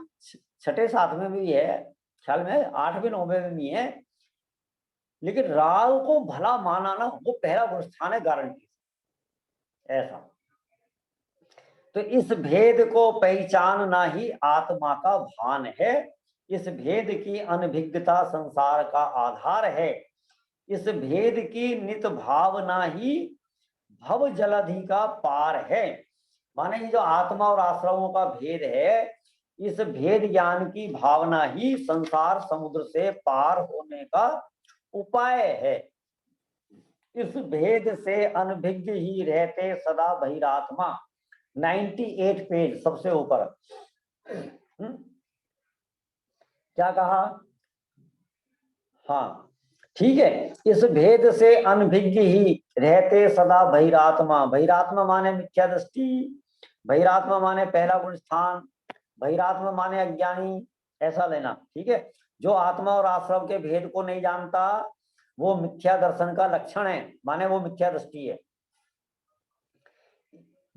छठे सातवें में भी है, ख्याल में 8वें 9वें में भी है, लेकिन राग को भला माना ना, वो पहला गुण स्थान है, गारंटी ऐसा। तो इस भेद को पहचानना ही आत्मा का भान है, इस भेद की अनभिज्ञता संसार का आधार है, इस भेद की नित भावना ही भव जलधि का पार है। माने ये जो आत्मा और आश्रमों का भेद है, इस भेद ज्ञान की भावना ही संसार समुद्र से पार होने का उपाय है। इस भेद से अनभिज्ञ ही रहते सदा बहिरात्मा। 98 पेज सबसे ऊपर। क्या कहा? हाँ ठीक है। इस भेद से अनभिज्ञ ही रहते सदा बहिरात्मा। बहिरात्मा माने मिथ्या दृष्टि, बहिरात्मा माने पहला गुण स्थान, बहिरात्मा माने अज्ञानी, ऐसा लेना। ठीक है। जो आत्मा और आश्रव के भेद को नहीं जानता वो मिथ्या दर्शन का लक्षण है, माने वो मिथ्या दृष्टि है।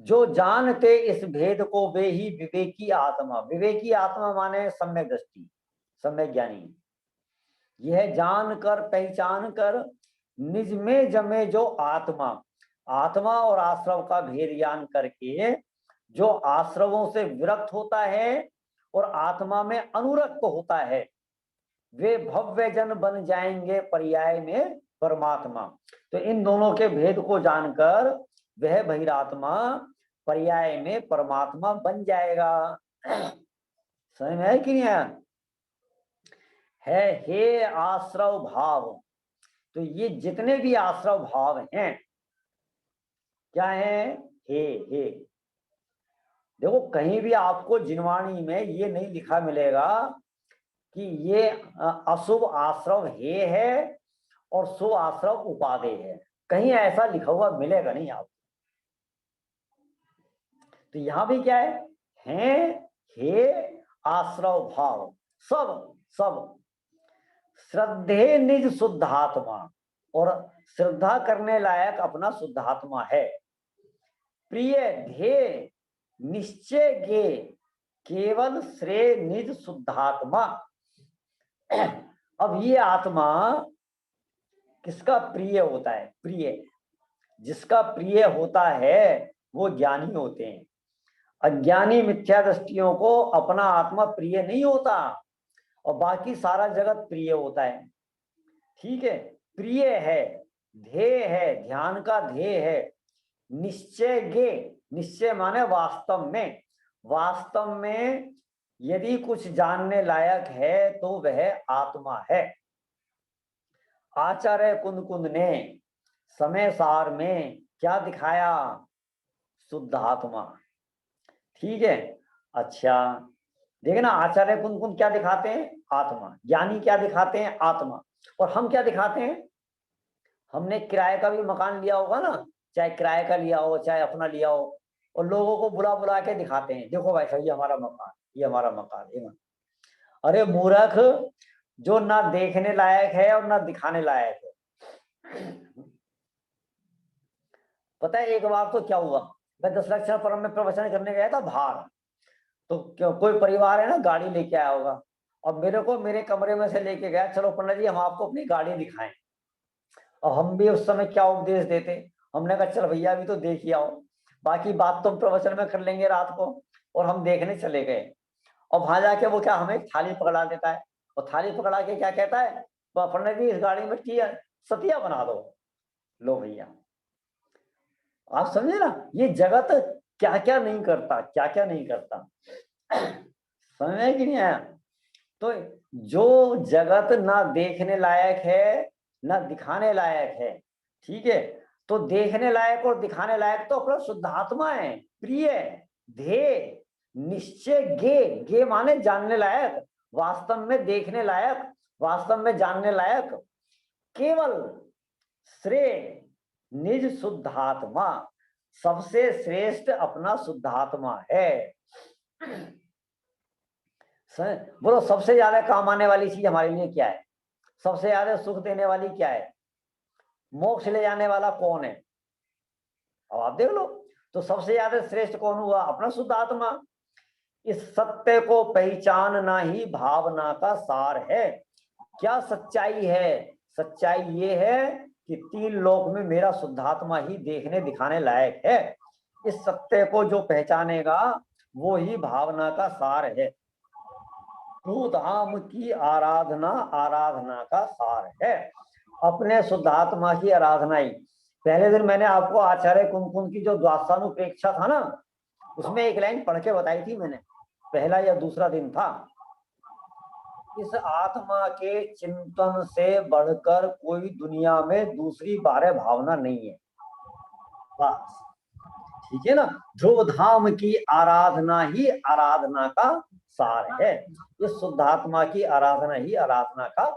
जो जानते इस भेद को वे ही विवेकी आत्मा। विवेकी आत्मा माने सम्यक दृष्टि, सम्यक ज्ञानी। यह जानकर पहचान कर निज में जमे जो आत्मा, आत्मा और आश्रव का भेद ज्ञान करके जो आश्रवों से विरक्त होता है और आत्मा में अनुरक्त होता है, वे भव्य जन बन जाएंगे पर्याय में परमात्मा। तो इन दोनों के भेद को जानकर वह बहिरात्मा पर्याय में परमात्मा बन जाएगा। समझ में है कि नहीं है? हे आश्रव भाव। तो ये जितने भी आश्रव भाव हैं क्या है? हे। देखो कहीं भी आपको जिनवाणी में ये नहीं लिखा मिलेगा कि ये अशुभ आश्रव हे है और शुभ आश्रव उपादेय है। कहीं ऐसा लिखा हुआ मिलेगा नहीं आपको। तो यहां भी क्या है? हे आश्रव भाव। सब श्रद्धे निज शुद्धात्मा, और श्रद्धा करने लायक अपना शुद्धात्मा है। प्रिय ध्येय निश्चय गे केवल श्रेय निज शुद्धात्मा। अब ये आत्मा किसका प्रिय होता है? प्रिय जिसका प्रिय होता है वो ज्ञानी होते हैं। अज्ञानी मिथ्या दृष्टियों को अपना आत्मा प्रिय नहीं होता और बाकी सारा जगत प्रिय होता है। ठीक है। प्रिय है, ध्येय है, ध्यान का ध्येय है। निश्चय गे, निश्चय माने वास्तव में, वास्तव में यदि कुछ जानने लायक है तो वह आत्मा है। आचार्य कुंद ने समय सार में क्या दिखाया? शुद्ध आत्मा। ठीक है। अच्छा देखना, आचार्य कुंद क्या दिखाते हैं? आत्मा। ज्ञानी क्या दिखाते हैं? आत्मा। और हम क्या दिखाते हैं? हमने किराए का भी मकान लिया होगा ना, चाहे किराए का लिया हो चाहे अपना लिया हो, और लोगों को बुला बुला के दिखाते हैं, देखो भाई साहब ये हमारा मकान, ये हमारा मकान, ये मकान। अरे मूर्ख, जो ना देखने लायक है और ना दिखाने लायक है। पता है एक बार तो क्या हुआ, मैं 10 लक्षण परम में प्रवचन करने गया था बाहर। तो कोई परिवार है ना गाड़ी लेके आया होगा, और मेरे को मेरे कमरे में से लेके गया, चलो पंडित जी हम आपको अपनी गाड़ी दिखाएं। और हम भी उस समय क्या उपदेश देते, हमने कहा चल भैया अभी तो देख ही आओ, बाकी बात तो हम प्रवचन में कर लेंगे रात को। और हम देखने चले गए, और वहां जाके वो क्या हमें थाली पकड़ा देता है, और थाली पकड़ा के क्या कहता है, पंडित जी इस गाड़ी में सतिया बना दो। लो भैया, आप समझे ना, ये जगत क्या क्या नहीं करता, क्या क्या नहीं करता। समझ में कि नहीं आया? तो जो जगत ना देखने लायक है ना दिखाने लायक है, ठीक है, तो देखने लायक और दिखाने लायक तो अपना शुद्धात्मा है। प्रिय, ध्येय, निश्चय गे माने जानने लायक, वास्तव में देखने लायक, वास्तव में जानने लायक, केवल श्रेय निज शुद्धात्मा, सबसे श्रेष्ठ अपना शुद्धात्मा है। बोलो सबसे ज्यादा काम आने वाली चीज हमारे लिए क्या है? सबसे ज्यादा सुख देने वाली क्या है? मोक्ष ले जाने वाला कौन है? अब आप देख लो, तो सबसे ज्यादा श्रेष्ठ कौन हुआ? अपना शुद्ध आत्मा। इस सत्य को पहचानना ही भावना का सार है। क्या सच्चाई है? सच्चाई ये है कि 3 लोक में मेरा शुद्धात्मा ही देखने दिखाने लायक है। इस सत्य को जो पहचानेगा वो ही भावना का सार है। तो धाम की आराधना आराधना का सार है। अपने शुद्धात्मा की आराधना ही। पहले दिन मैंने आपको आचार्य कुंद की जो द्वादशानुप्रेक्षा था ना, उसमें एक लाइन पढ़ के बताई थी मैंने, पहला या दूसरा दिन था। इस आत्मा के चिंतन से बढ़कर कोई दुनिया में दूसरी बाह्य भावना नहीं है। बस, ठीक है ना। ध्रुव धाम की आराधना ही आराधना का सार है। इस शुद्धात्मा की आराधना ही आराधना का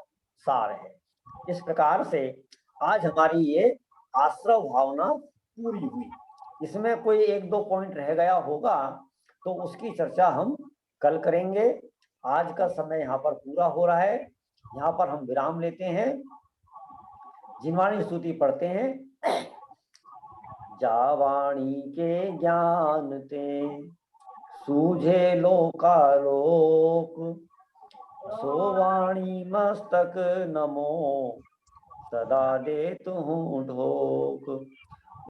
सार है। इस प्रकार से आज हमारी ये आश्रव भावना पूरी हुई। इसमें कोई एक दो पॉइंट रह गया होगा तो उसकी चर्चा हम कल करेंगे। आज का समय यहाँ पर पूरा हो रहा है, यहाँ पर हम विराम लेते हैं। जिनवाणी स्तुति पढ़ते हैं। जावाणी के ज्ञान ते सूझे लोकालोक, सोवाणी मस्तक नमो सदा देतु ढोक।